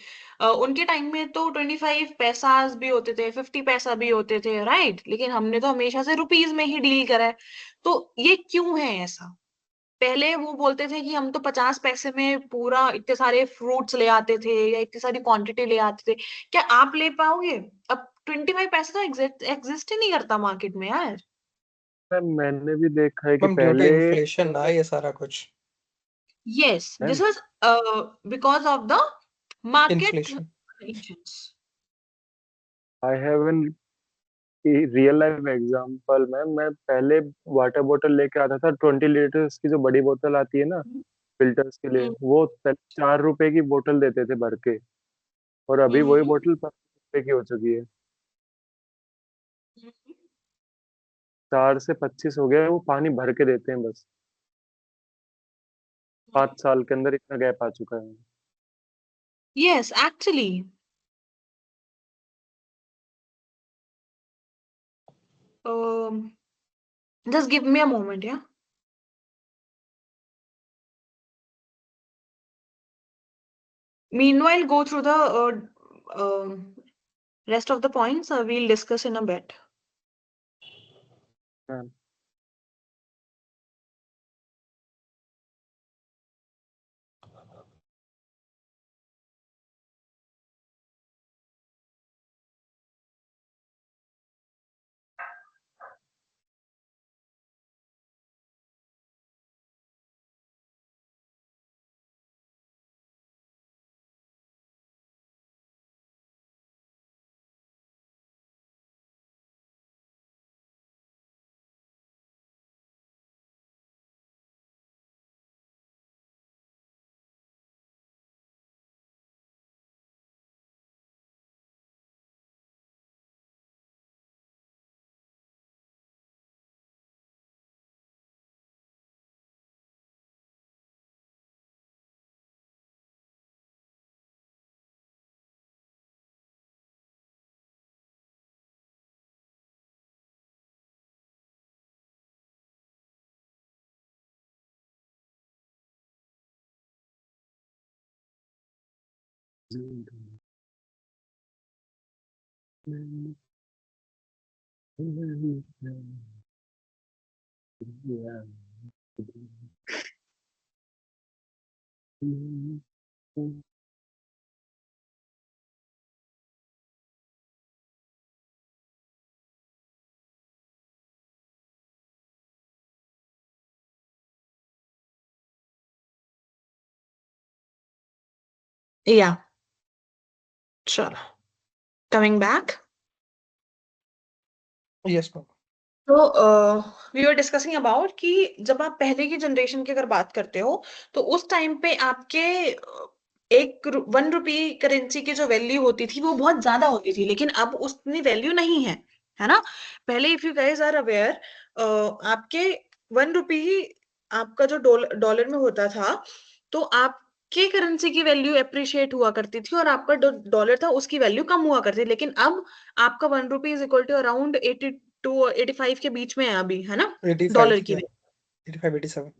उनके टाइम में तो 25 पैसा भी होते थे, 50 पैसा भी होते थे, राइट? लेकिन हमने तो हमेशा से रुपीज में ही डील करा है। तो ये क्यों है ऐसा? पहले वो बोलते थे कि हम तो 50 पैसे में पूरा इतने सारे फ्रूट्स ले आते थे या इतनी सारी क्वांटिटी ले आते थे। क्या आप ले पाओगे? अब 25 पैसे तो एग्जिस्ट ही नहीं करता मार्केट में यार। मैंने भी देखा है कि मैम ड्यू टू पहले इन्फ्लेशन ना ये सारा कुछ Yes, this ma'am was because of the market inflation conditions. I have an real life example ma'am. मैं पहले वाटर बोतल लेके आता था 20 लीटर्स की, जो बड़ी बोतल आती है ना फिल्टर्स के लिए, हम्म, वो पहले 4 रुपए की बोतल देते थे भर के, और अभी वही हम्म, बोतल 5 रुपए की हो चुकी है। हम्म। 4 से 25 हो गया है, वो पानी भर के देते हैं बस। 5 साल के अंदर इतना गैप आ चुका है। Yes, actually. Um, just give me a moment, yeah. Meanwhile, go through the rest of the points. We'll discuss in a bit. Ma'am Yeah, sure. Coming back. Yes ma'am तो वी वर डिस्कसिंग अबाउट कि जब आप पहले की generation की अगर बात करते हो, तो उस टाइम पे आपके 1 रुपी करेंसी की जो वैल्यू होती थी वो बहुत ज्यादा होती थी, लेकिन अब उतनी वैल्यू नहीं है ना? पहले if you guys are aware, आपके 1 रुपी आपका जो डॉलर में होता था, तो आपके करेंसी की वैल्यू अप्रिशिएट हुआ करती थी और आपका डॉलर था उसकी वैल्यू कम हुआ करती थी। लेकिन अब आपका 1 rupee is equal to around 82 85 के बीच में है अभी, है ना? 85 डॉलर की या 85 87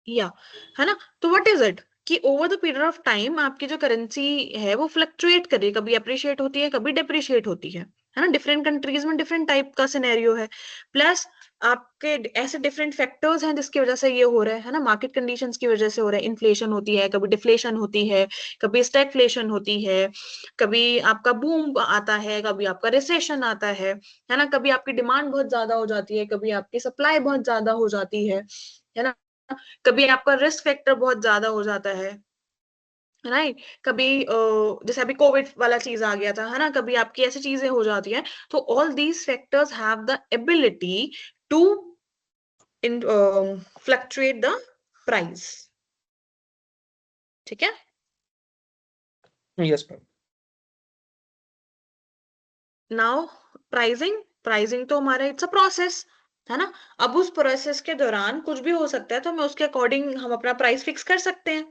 या है ना? तो व्हाट इज इट कि over the period of time आपकी जो करेंसी है वो फ्लक्चुएट कर रही है, कभी अप्रिशिएट होती है, कभी डिप्रिशिएट होती है ना? डिफरेंट कंट्रीज में डिफरेंट टाइप का सिनेरियो है। प्लस आपके ऐसे डिफरेंट फैक्टर्स हैं जिसकी वजह से ये हो रहा है ना? मार्केट कंडीशंस की वजह से हो रहा है। इन्फ्लेशन होती है, कभी डिफ्लेशन होती है, कभी स्टैगफ्लेशन होती है, कभी आपका बूम आता है, कभी आपका रिसेशन आता है ना? कभी आपकी डिमांड बहुत ज्यादा हो जाती है, कभी आपकी सप्लाई बहुत ज्यादा हो जाती है ना? कभी आपका रिस्क फैक्टर बहुत ज्यादा हो जाता है, राइट? कभी जैसे अभी कोविड वाला चीज आ गया था, है ना? कभी आपकी ऐसी चीजें हो जाती हैं। तो all these factors have the ability to fluctuate the price. ठीक है? यस मैम नाउ प्राइसिंग तो हमारा इट्स अ प्रोसेस, है ना? अब उस प्रोसेस के दौरान कुछ भी हो सकता है, तो हमें उसके अकॉर्डिंग हम अपना प्राइस फिक्स कर सकते हैं,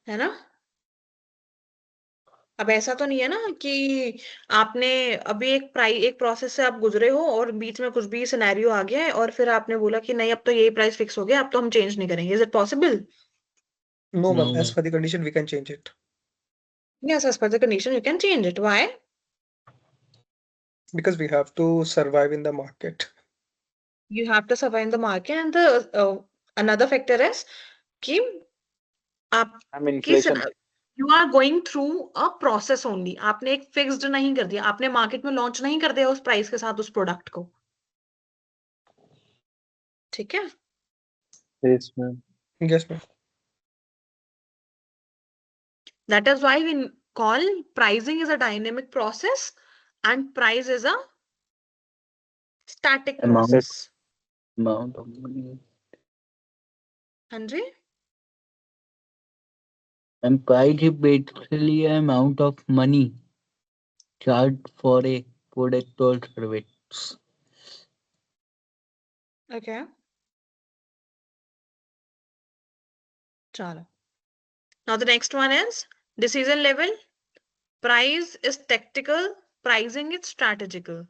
है ना? अब ऐसा तो नहीं है ना कि आपने अभी एक प्रोसेस से आप गुजरे हो और बीच में कुछ भी सिनेरियो आ गया है और फिर आपने बोला कि नहीं अब तो यही प्राइस फिक्स हो गया, अब तो हम चेंज नहीं करेंगे. Is it possible? No, ma'am. No, As per the condition, we can change it Yes, as per the condition you can change it. Why? because we have to survive in the market. You have to survive in the market, and the another factor is कि आपकी you are going through a process only. आपने एक fixed नहीं कर दिया, आपने market में launch नहीं कर दिया उस प्राइस के साथ उस प्रोडक्ट को. ठीक है? Yes, ma'am. Yes, ma'am. That is why we call pricing is a dynamic process and price is a static process. amount of money. हाँ जी. And price is basically an amount of money charged for a product or service. Okay. चलो. Now the next one is decision level. Price is tactical, pricing is strategical.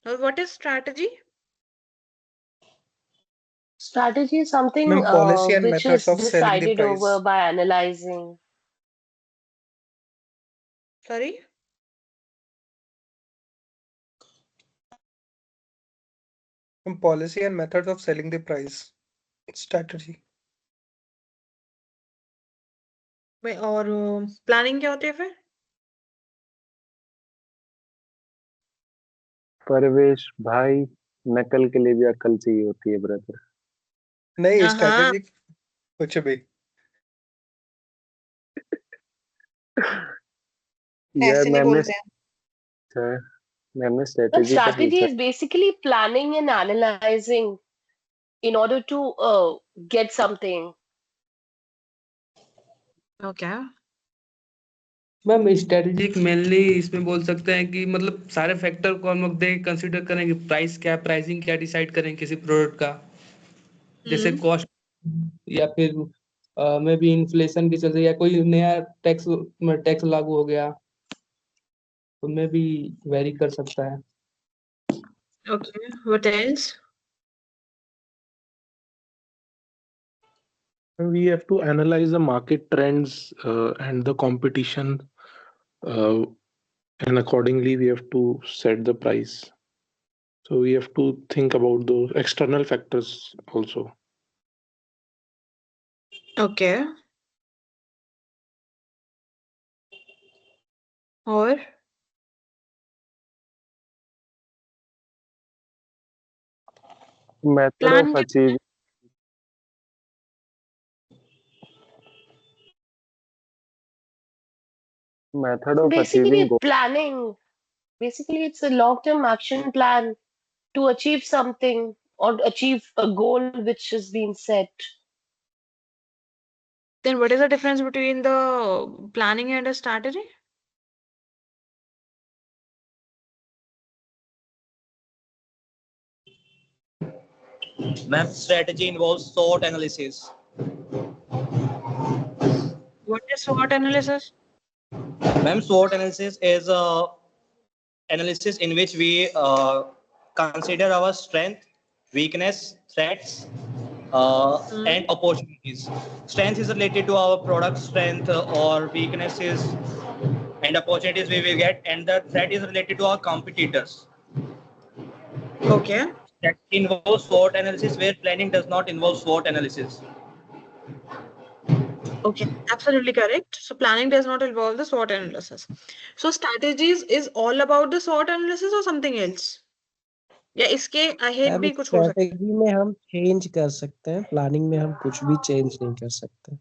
Now what is strategy? Strategy is something Ma'am, policy and which methods is of selling the decided over price. by analyzing. Sorry? Ma'am, policy and methods of selling the price. Strategy. और planning क्या होती है फिर? परवेश भाई, नकल के लिए भी अकल चाहिए होती है ब्रदर. नहीं, हाँ. स्ट्रेटेजी कुछ भी. यार ऐसे नहीं मैम ने बोलते हैं. But स्ट्रेटेजी का strategy पूछा. is basically planning and analyzing in order to get something. Okay. Ma'am strategic mainly इसमें बोल सकते हैं कि मतलब सारे फैक्टर को हम लोग देख कंसीडर करेंगे. प्राइस क्या, प्राइसिंग क्या डिसाइड करेंगे किसी प्रोडक्ट का, जैसे कॉस्ट या फिर मे बी इन्फ्लेशन की चलते या कोई नया टैक्स लागू हो गया तो मे बी वेरी कर सकता है. Okay. What else? We have to analyze the market trends and the competition, and accordingly we have to set the price. So we have to think about the external factors also. Okay. और Method plan of क्या? achieving Basically, goal. planning. Basically, it's a long-term action plan to achieve something or achieve a goal which has been set. Then what is the difference between the planning and a strategy? Ma'am, strategy involves SWOT analysis. What is SWOT analysis? Ma'am, SWOT analysis is a analysis in which we consider our strength, weakness, threats, and opportunities. Strength is related to our product strength or weaknesses and opportunities we will get, and the threat is related to our competitors. Okay. That involves SWOT analysis, where planning does not involve SWOT analysis. Okay, absolutely correct. So planning does not involve the SWOT analysis. So strategies is all about the SWOT analysis or something else? या इसके ahead भी कुछ हो सकता है? Strategy में हम change कर सकते हैं, प्लानिंग में हम कुछ भी चेंज नहीं कर सकते.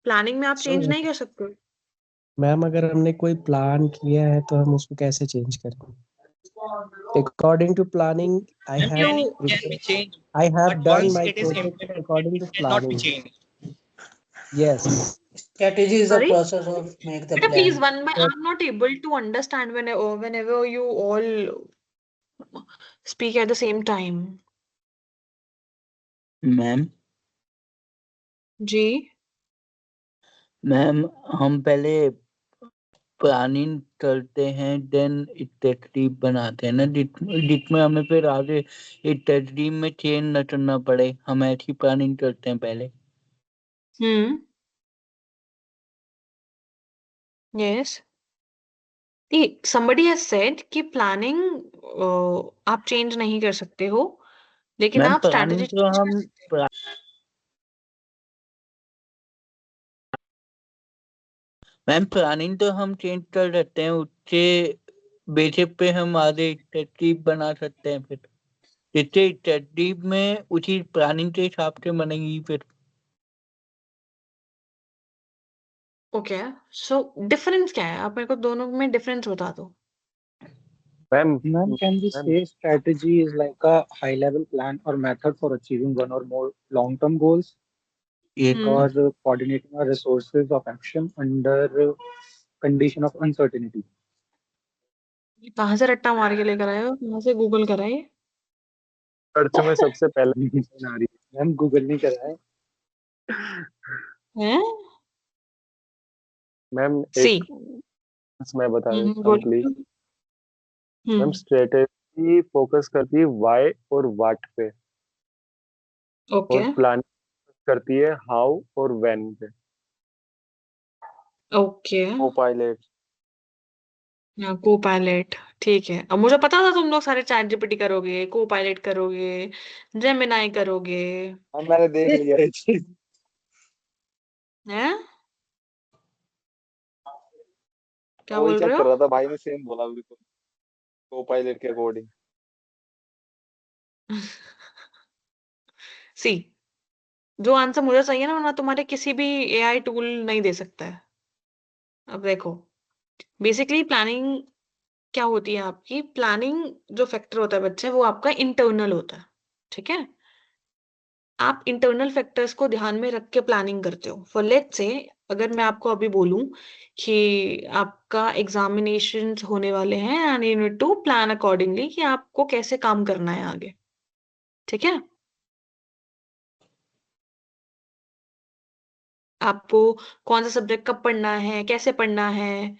प्लानिंग में आप चेंज नहीं कर सकते? मैम, अगर हमने कोई प्लान किया है तो हम उसको कैसे चेंज करें? According to planning, I Planning can be changed, have but done once my it is project implemented, according to it cannot be planning. changed. Yes. Strategy is a Sorry? process of make the Beta, please, plan. I'm not able to understand whenever you all speak at the same time. Ma'am ji. Ma'am हम पहले planning करते हैं then strategy बनाते हैं ना, जिसमें हमें फिर आगे स्ट्रेटजी में चेंज न करना पड़े, हम ऐसी प्लानिंग करते हैं पहले। यस, somebody has said कि प्लानिंग आप चेंज नहीं कर सकते हो, लेकिन मैम आप प्लानिंग स्ट्रैटेजी तो चेंज कर हम सकते हो। मैम प्लानिंग तो हम चेंज कर सकते हैं, उसके बेसिस पे हम आगे स्ट्रेटजी बना सकते हैं फिर, जिससे स्ट्रेटजी में उसी प्लानिंग के हिसाब से बनेगी फिर। ओके, सो डिफरेंस क्या है? आप मेरे को दोनों में डिफरेंस बता दो। Ma'am, Ma'am, can we ma'am, say strategy is like a high-level plan or method for achieving one or more long-term goals, or coordinating our resources of action under condition of uncertainty? कहाँ से रट्टा मार के लेकर आए हो? कहाँ से गूगल करा है? सर्च में सबसे पहले ऑप्शन आ रही मैम गूगल नहीं करा है। हैं? मैम सी मैं बता देता हूँ बोलिए। प्लीज। मैम स्ट्रेटेजी फोकस करती है व्हाई और व्हाट पे, ओके और प्लानिंग करती है हाउ और व्हेन पे। Okay, co-pilot. को पायलट, ठीक है। अब मुझे पता था तुम लोग सारे चैट जीपीटी करोगे, को पायलट करोगे, जेमिनाई करोगे। हम मैंने देख लिया ये चीज। हैं? क्या वही बोल चेक रहे कर हो? रहा था, भाई ने सेम बोला बिल्कुल को-पायलट के अकॉर्डिंग। सी, जो आंसर मुझे चाहिए ना, तुम्हारे किसी भी एआई टूल नहीं दे सकता है। अब देखो, बेसिकली प्लानिंग क्या होती है आपकी? प्लानिंग जो फैक्टर होता है बच्चे, वो आपका इंटरनल होता है, ठीक है? आप इंटरनल फैक्टर्स को ध्यान में रख के प्लानिंग करते हो। फॉर लेट्स से, अगर मैं आपको अभी बोलूं कि आपका एग्जामिनेशन होने वाले हैं and you need to plan accordingly कि आपको कैसे काम करना है आगे, ठीक है? आपको कौन सा सब्जेक्ट कब पढ़ना है, कैसे पढ़ना है,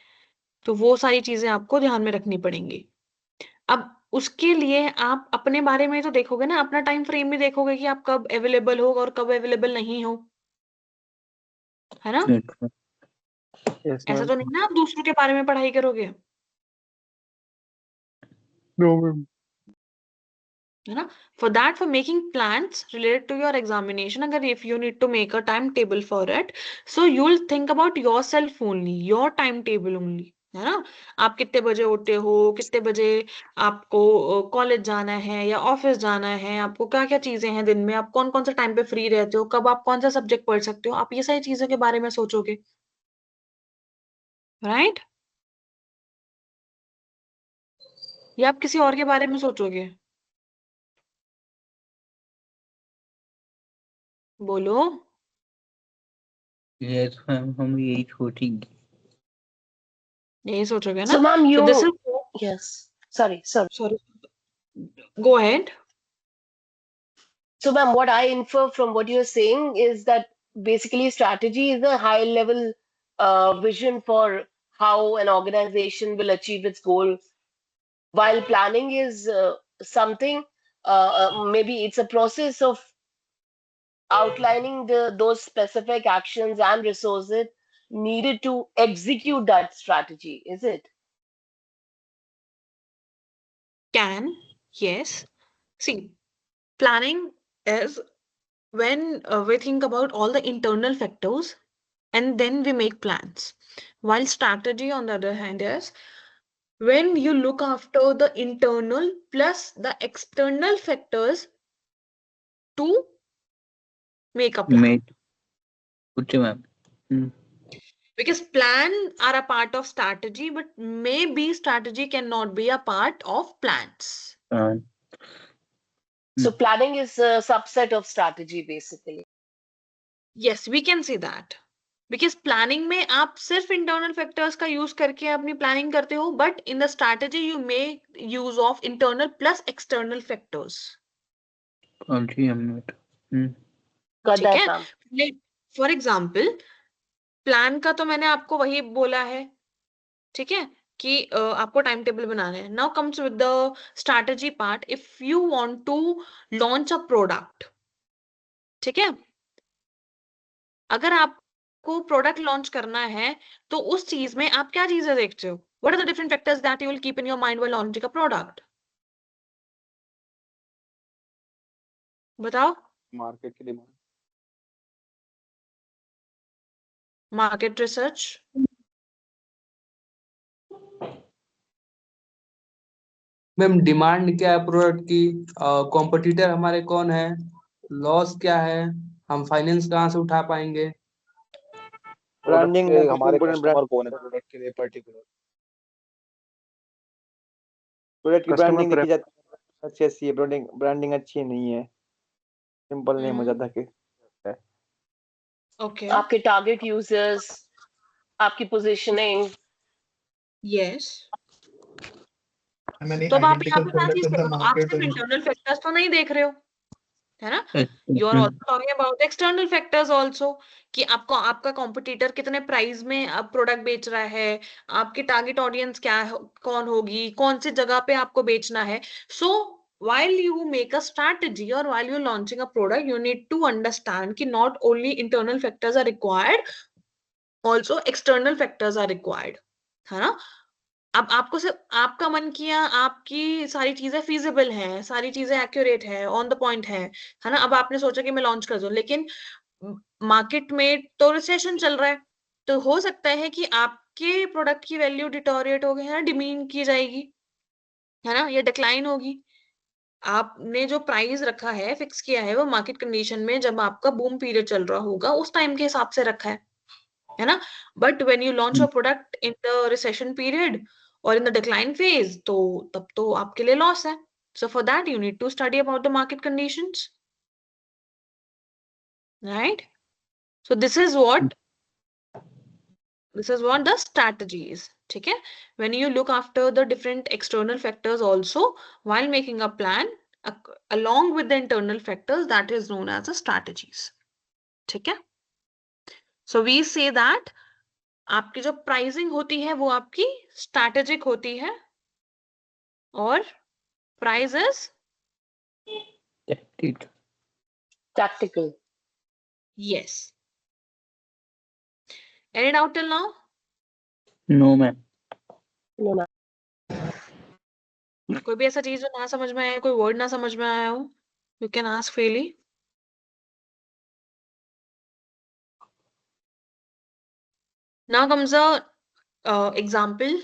तो वो सारी चीजें आपको ध्यान में रखनी पड़ेंगी। अब उसके लिए आप अपने बारे में तो देखोगे ना, अपना टाइम फ्रेम भी देखोगे कि आप कब अवेलेबल हो और कब अवेलेबल नहीं हो, है ना? यस ऐसा मैम। तो नहीं ना आप दूसरों के बारे में पढ़ाई करोगे, नो मैम। है ना? For that, for making plans related to your examination, अगर if you need to make a timetable for it, so you'll think about yourself only, your timetable only, है ना? आप कितने बजे उठते हो, कितने बजे आपको कॉलेज जाना है या ऑफिस जाना है, आपको क्या क्या चीजें हैं दिन में, आप कौन कौन सा टाइम पे फ्री रहते हो, कब आप कौन सा सब्जेक्ट पढ़ सकते हो, आप ये सारी चीजों के बारे में सोचोगे, राइट? या आप किसी और के बारे में सोचोगे? बोलो। यस मैम, हम यही सोचेंगे। यही सोचोगे ना? So, ma'am, So this is yes. Sorry. sorry. Go ahead. So, ma'am, what I infer from what you're saying is that basically strategy is a high level vision for how an organization will achieve its goal, while planning is something, maybe it's a process of outlining those specific actions and resources needed to execute that strategy, is it? Can, yes. See, planning is when we think about all the internal factors and then we make plans. While strategy, on the other hand, is when you look after the internal plus the external factors to make a plan. Okay, ma'am. Because plan are a part of strategy, but maybe strategy cannot be a part of plans. So planning is a subset of strategy, basically. Yes, we can say that. Because planning में आप सिर्फ internal factors का use करके अपनी planning करते हो, but in the strategy you make use of internal plus external factors. Got that, ठीक ma'am. है? For example, plan का तो मैंने आपको वही बोला है ठीक है, कि आपको टाइम टेबल बनाना है. Now comes with the strategy part. If you want to launch a product, ठीक है, अगर आपको प्रोडक्ट लॉन्च करना है तो उस चीज में आप क्या चीजें देखते हो? What are the different factors that you will keep in your mind while launching a product? बताओ. मार्केट की demand, market research, ma'am demand क्या है प्रोडक्ट की, कॉम्पिटिटर हमारे कौन है, लॉस क्या है, हम फाइनेंस कहाँ से उठा पाएंगे, ब्रांडिंग के में हमारे कंपोनेंट कस्टमर कौन है प्रोडक्ट के लिए पर्टिकुलर, प्रोडक्ट की कस्टमर ब्रांडिंग देखी जाती है, अच्छी अच्छी है ब्रांडिंग, ब्रांडिंग अच्छी नहीं है, सिंपल नेम हो जाता है. ओके, आपके टारगेट यूजर्स, आपकी पोजीशनिंग. यस. Many तो अब आप यहाँ identical पे क्या products चीज in कर the रहे हो? आप market सिर्फ and इंटरनल फैक्टर्स तो नहीं देख रहे हो, है ना? You are also talking about external factors also, कि आपको आपका कॉम्पिटिटर कितने प्राइस में अब प्रोडक्ट बेच रहा है, आपकी टारगेट ऑडियंस क्या कौन होगी, कौन सी जगह पे आपको बेचना है. सो while you make a strategy or while you're launching a product, you need to understand कि not only internal factors are required, also external factors are required, है ना? अब आपको सिर्फ आपका मन किया, आपकी सारी चीजें फीजिबल हैं, सारी चीजें एक्यूरेट है, ऑन द पॉइंट है ना? अब आपने सोचा कि मैं लॉन्च कर दूं, लेकिन मार्केट में तो रिसेशन चल रहा है, तो हो सकता है कि आपके प्रोडक्ट की वैल्यू डिटोरिएट हो गई, है ना, डिमीन की जाएगी, है ना, या डिक्लाइन होगी. आपने जो प्राइस रखा है, फिक्स किया है, वो मार्केट कंडीशन में जब आपका बूम पीरियड चल रहा होगा उस टाइम के हिसाब से रखा है ना? But when you launch a product in the recession period और इन द डिक्लाइन फेज, तो तब तो आपके लिए लॉस है. So for that you need to study about the market conditions, right? So this is what the strategy is. ठीक है? When you look after the different external factors also while making a plan along with the internal factors, that is known as the strategies. ठीक है? So we say that आपकी जो pricing होती है वो आपकी स्ट्रैटेजिक होती है और price is Tactical. yes. Any doubt till now? No ma'am. No, ma'am. कोई भी ऐसा चीज जो ना समझ में आया, कोई वर्ड ना समझ में आया हो, you can ask freely. Now comes a example,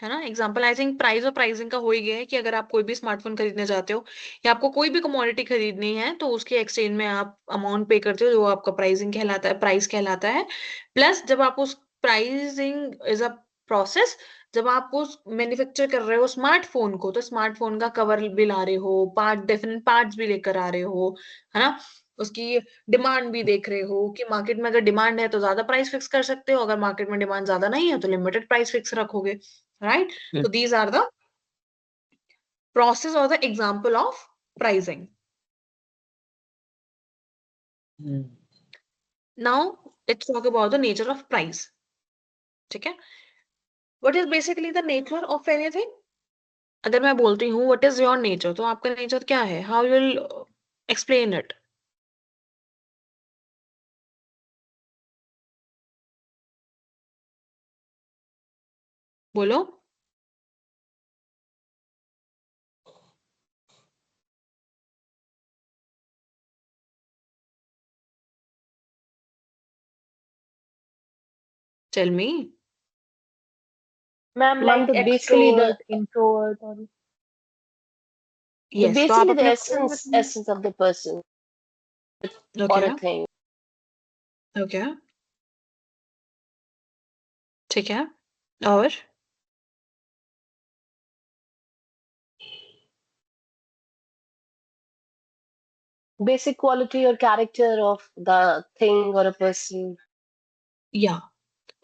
है ना? एग्जाम्पल आई थिंक प्राइस और प्राइसिंग का हो ही गया है कि अगर आप कोई भी स्मार्टफोन खरीदने जाते हो या आपको कोई भी कमोडिटी खरीदनी है तो उसके एक्सचेंज में आप अमाउंट पे करते हो, जो आपका प्राइसिंग कहलाता है, प्राइस कहलाता है. प्लस जब आप उस प्राइसिंग इज अ प्रोसेस, जब आप उस मैन्युफैक्चर कर रहे हो स्मार्टफोन को, तो स्मार्टफोन का कवर भी ला रहे हो, पार्ट डेफिनेट पार्ट्स भी लेकर आ रहे हो, है ना? उसकी डिमांड भी देख रहे हो कि मार्केट में अगर डिमांड है तो ज्यादा प्राइस फिक्स कर सकते हो, अगर मार्केट में डिमांड ज्यादा नहीं है तो लिमिटेड प्राइस फिक्स रखोगे, right? So these are the process or the example of pricing. Now let's talk about the nature of price. ठीक है? What is basically the nature of anything? अगर मैं बोलती हूँ what is your nature, तो आपका nature क्या है? How you will explain it? बोलो. Tell me. Ma'am, Ma'am, like the basically the extrovert, introvert, or Yes. तो आप basically the अपने essence of the person or okay. a thing. Okay. ठीक है. और Basic quality or character of the thing or a person. yeah.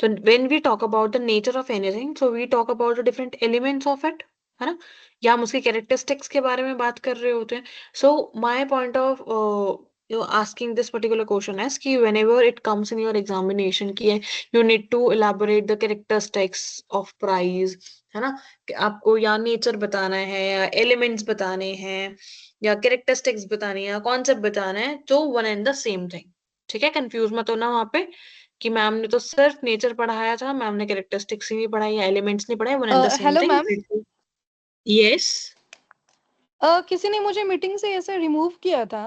So when we talk about the nature of anything, so we talk about the different elements of it, है ना? या हम उसके characteristics के बारे में बात कर रहे होते हैं. So my point of you're asking this particular question as कि whenever it comes in your examination कि you need to elaborate the characteristics of price, है ना, कि आपको या नेचर बताना है या एलिमेंट्स बताने हैं या कैरेक्टरिस्टिक्स बतानी है या कॉन्सेप्ट बताना है, तो one and the same thing. ठीक है, कंफ्यूज मत होना वहां पे कि मैम ने तो सिर्फ नेचर पढ़ाया था, मैम ने कैरेक्टरिस्टिक्स ही नहीं पढ़ाई या एलिमेंट्स नहीं पढ़ाए, one and the same hello ma'am, thing. Yes, किसी ने मुझे मीटिंग से ऐसे रिमूव किया था।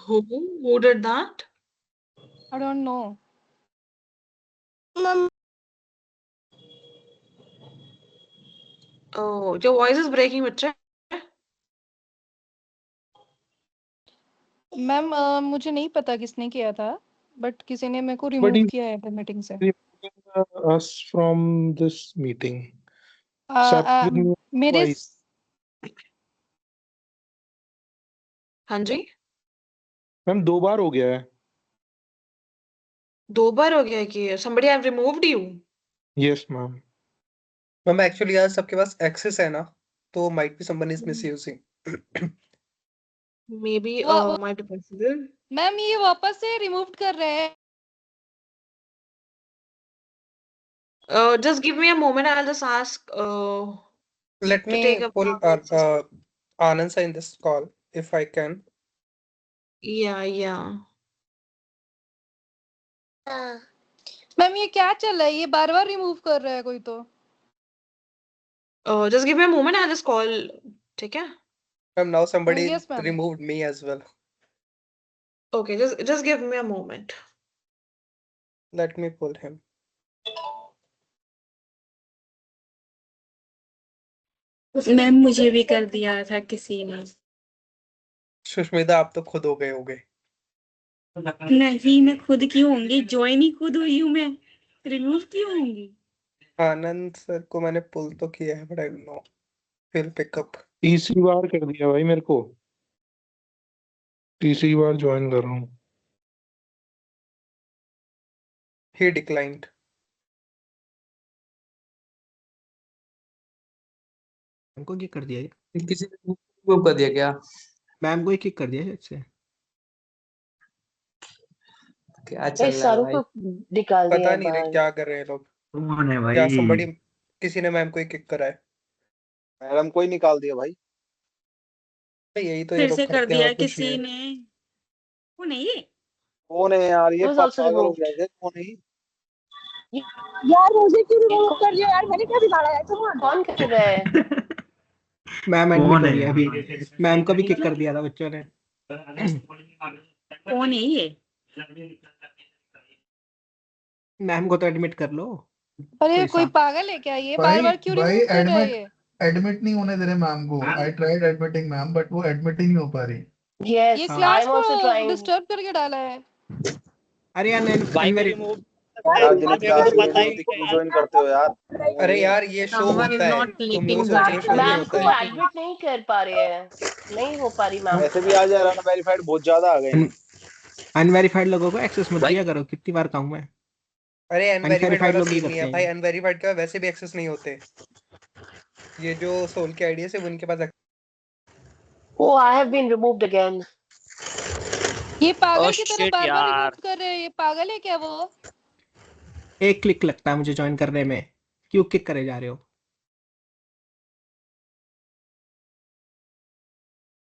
who did that? I don't know. Oh, your voice is breaking, बच्चे। मैम मुझे नहीं पता किसने किया था, बट किसी ने मेरे को But रिमूव he's किया है मीटिंग से। removing us from this meeting. Sat with me मेरे twice. हाँ जी, मैम 2 बार हो गया है। 2 बार हो गया है कि somebody have removed you? Yes, ma'am. Ma'am actually आज सबके पास एक्सेस है ना, तो might be someone is misusing. Maybe might be possible. Ma'am ये वापस से रिमूव कर रहे हैं। Just give me a moment. I'll just ask Let to me take a pull pause. Anand in this call if I can. Yeah. Ma'am ये क्या चल रहा है, ये बार बार रिमूव कर रहा है कोई तो। Just give me a moment. I'll just call. ठीक है? Ma'am, now somebody Yes, ma'am. removed me as well. Okay, just give me a moment. Let me pull him. Ma'am मुझे भी कर दिया था किसी ने। सुष्मिता आप तो खुद हो गए होगे। नहीं, मैं खुद क्यों होंगी, ज्वाइन ही खुद हुई हूँ मैं, रिमूव क्यों होंगी। आनंद सर को मैंने पुल तो किया है, but I don't know will pick up. तीसरी बार कर दिया भाई मेरे को। तीसरी बार ज्वाइन कर रहा हूँ। ही डिक्लाइंड। हमको किक कर दिया है। किसी ने वो कर दिया क्या? मैम को ही किक कर दिया है इससे। क्या चल रहा है सारों भाई? को निकाल दिया पता है नहीं रे बाहर। क्या कर रहे हैं लोग। कौन है या भाई? somebody किसी ने मैम को ही किक करा है। मैडम को ही निकाल दिया भाई। यही तो ये फिर लोग से कर करते हैं दिया और कुछ किसी नहीं। ने। कौन है ये? कौन है यार, ये He was also पागल हो removed. गया है, कौन है ये? यार मुझे क्यों रिमूव कर दिया यार, मैंने क्या बिगाड़ा है? कौन कर रहा है? मैम एडमिट कौन हो है रही है यार? अभी। मैम को भी किक कर दिया था बच्चों ने। कौन है ये? मैम को तो एडमिट कर लो। अरे कोई सा- पागल है क्या, ये बार भाई बार क्यों भाई रिमूव कर रहा है एडमिट ये। एडमिट नहीं होने दे रहे मैम को। I tried admitting ma'am but वो एडमिट ही नहीं हो पा रही। Yes, ये हाँ। क्लास I'm also को trying. डिस्टर्ब करके डाला है। अरे यार भाई को अनवेरी रिमूव यार जिन मेरे को क्लास तो में पता नहीं ही होती नहीं क्यों है ज्वाइन करते हो यार? कौन अरे ये? यार ये शो Someone is होता है, not तुम लोग clicking सोच रहे हो शो नहीं मैम होता को है। एडमिट नहीं कर पा रहे हैं, नहीं हो पा रही मैम। ऐसे भी आज यार अनवेरिफाइड बहुत ज्यादा आ गए हैं। अनवेरीफाइड लोगों को एक्सेस मत दिया करो, कितनी बार कहूँ मैं। अरे अनवेरिफाइड अनवेरीफाइड वाला लोग ही सीन नहीं करते है भाई, हैं। अनवेरिफाइड का वैसे भी एक्सेस नहीं होते। ये जो सोल के आईडी है उनके पास Oh, I have been removed again. ये पागल की तरह शिट बार बार यार। रिमूव कर रहे हैं, ये पागल है क्या वो। एक क्लिक लगता है मुझे ज्वाइन करने में, क्यों किक करे जा रहे हो?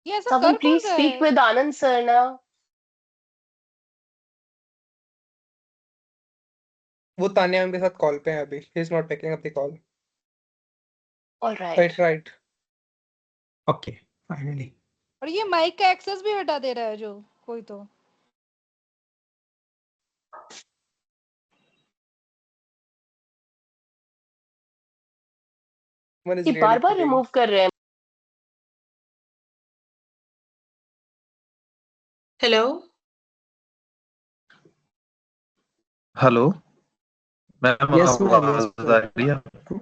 ये ऐसा Someone कर कौन please रहा speak है। with Anand sir now. वो तान्या मैम के साथ कॉल पे है अभी। He is not picking up the call. All right. Right. Okay finally. और ये माइक का एक्सेस भी हटा दे रहा है जो कोई तो। One is ये really बार बार pulling. रिमूव कर रहे हैं। Hello, hello ma'am, yes ma'am, yes आवाज आ रही है आपको?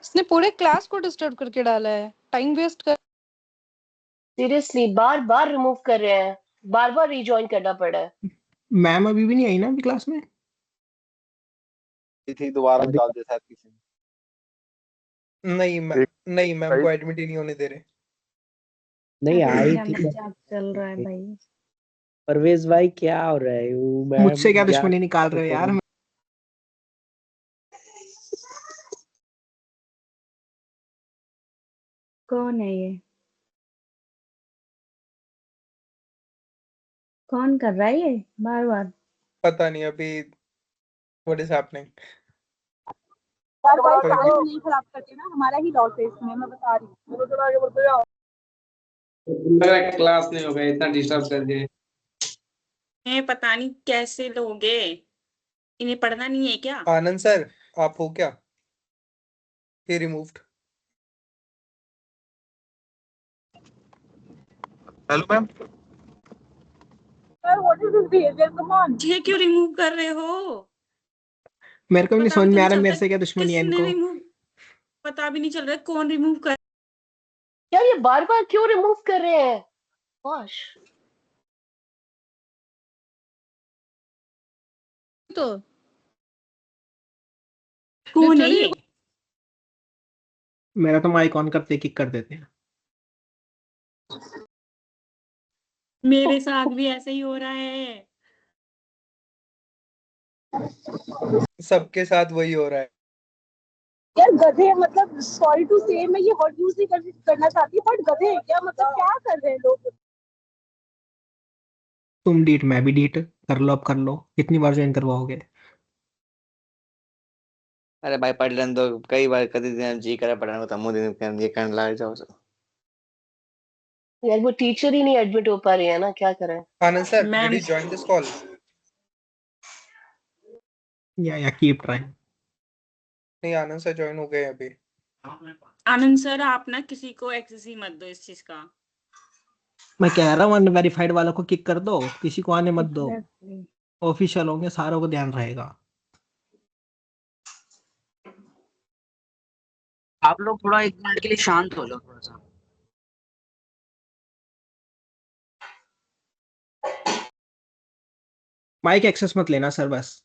इसने पूरे क्लास को डिस्टर्ब करके डाला है, टाइम वेस्ट कर। सीरियसली बार बार रिमूव कर रहे हैं, बार बार रिजॉइन करना पड़ा है। मैम अभी भी नहीं आई ना अभी क्लास में? थी दोबारा अभी निकाल दे शायद किसी ने। नहीं मैम को एडमिट ही नहीं होने दे रहे। नहीं आई क्या थी। मजाक चल रहा है भाई। परवेज भाई क्या हो रहा है? वो मुझसे क्या मैम दुश्मनी निकाल रहे हो यार? कौन है ये? कौन कर रहा है ये बार बार? पता नहीं अभी what is happening. Bar bar time नहीं खराब करते ना, हमारा ही लॉस है इसमें, मैं बता रही हूँ। थोड़ा आगे बढ़ते जाओ। क्लास नहीं हो गया, इतना डिस्टर्ब कर दिए। ये पता नहीं कैसे लोगे, इन्हें पढ़ना नहीं है क्या? आनंद सर आप हो क्या? He removed. Hello ma'am. Sir what is this behaviour, come on. ये क्यों रिमूव कर रहे हो? मेरे को भी नहीं पता समझ भी तो में आ नहीं रहा मेरे चलता से क्या दुश्मनी है किसने इनको। रिमूव, पता भी नहीं चल रहा है कौन रिमूव कर। यार ये बार बार क्यों रिमूव कर रहे हैं? गोश। तो कौन है ये? मेरा तो माइक ऑन करते किक कर देते हैं। मेरे साथ भी ऐसे ही हो रहा है। सबके साथ वही हो रहा है। यार गधे, मतलब सॉरी टू से, मैं ये वर्ड यूज नहीं करना चाहती, बट गधे क्या, मतलब क्या कर रहे हैं लोग? तुम डीट मैं भी डीट कर लो, अब कर लो, कितनी बार ज्वाइन करवाओगे? अरे भाई पढ़ लेने दो, कई बार कभी दिन जी करे पढ़ने को तमु दिन ये करने लग जाओ। यार वो टीचर ही नहीं एडमिट हो पा रही है ना, क्या करें? Anand sir ma'am did you join this call? या कीप ट्राइंग। नहीं आनंद सर ज्वाइन हो गए अभी। आनंद सर आप ना किसी को एक्सेस ही मत दो इस चीज का। मैं कह रहा हूँ अनवेरिफाइड वालों को किक कर दो, किसी को आने मत दो। Exactly. ऑफिशियल होंगे, सारों को ध्यान रहेगा। आप लोग थोड़ा एक मिनट के लिए शांत हो जाओ थोड़ा सा। माइक एक्सेस मत लेना सर बस।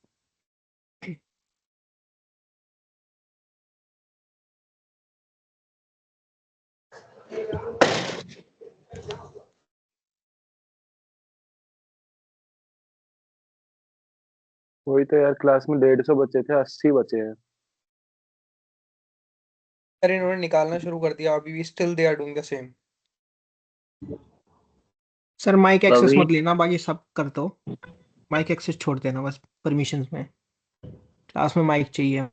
वही तो यार, क्लास में 150 बच्चे थे, 80 बचे हैं। अरे इन्होंने निकालना शुरू कर दिया, अभी भी still they are doing the same. Sir mic access कभी मत लेना, बाकी सब कर दो। माइक एक्सेस छोड़ देना बस परमिशंस में। क्लास में माइक चाहिए।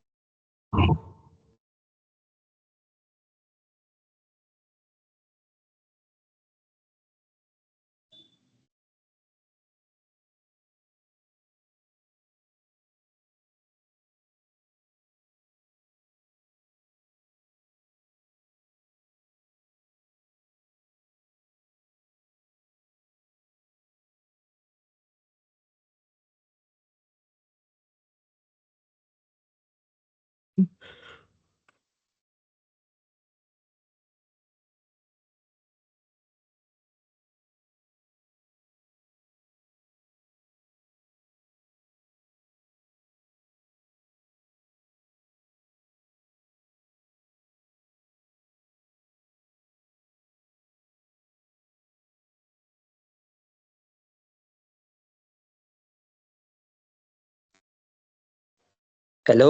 हेलो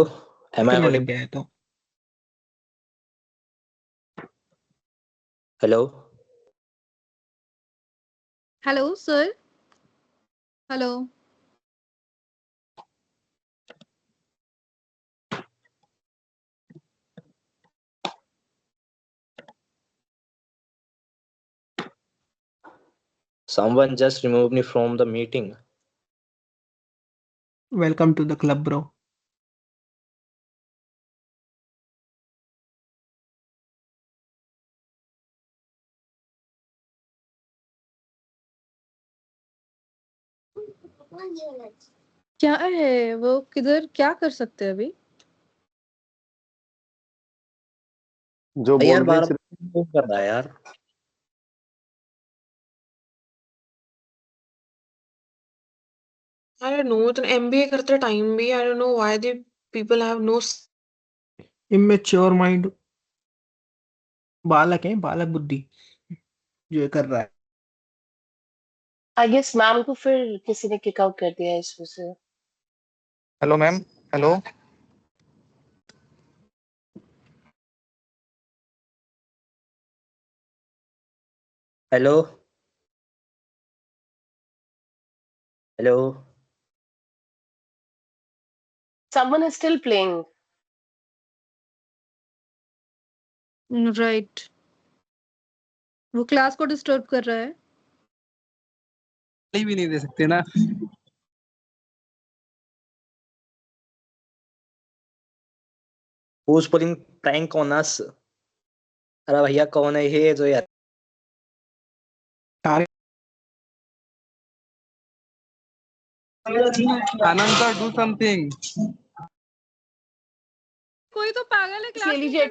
एम आई करने लग ऑडिबल? गया है तो। Hello hello sir. Hello. someone just removed me from the meeting. Welcome to the club bro. क्या है वो, किधर क्या कर सकते हैं अभी? जो यार बोल बार रही बार कर रहा है यार। I don't know, इतना MBA करते टाइम भी I don't know why the people have no immature mind, बालक है, बालक बुद्धि जो ये कर रहा है। आई गेस मैम को फिर किसी ने किक आउट कर दिया है इसमें से। Hello ma'am, hello. Hello hello. Someone is still playing. Right, वो क्लास को डिस्टर्ब कर रहा है। भी नहीं दे सकते ना। Who's pulling prank on us? अरे भैया कौन है ये जो यार। Ananta, do something. कोई तो पागल है ले क्लास लीजिए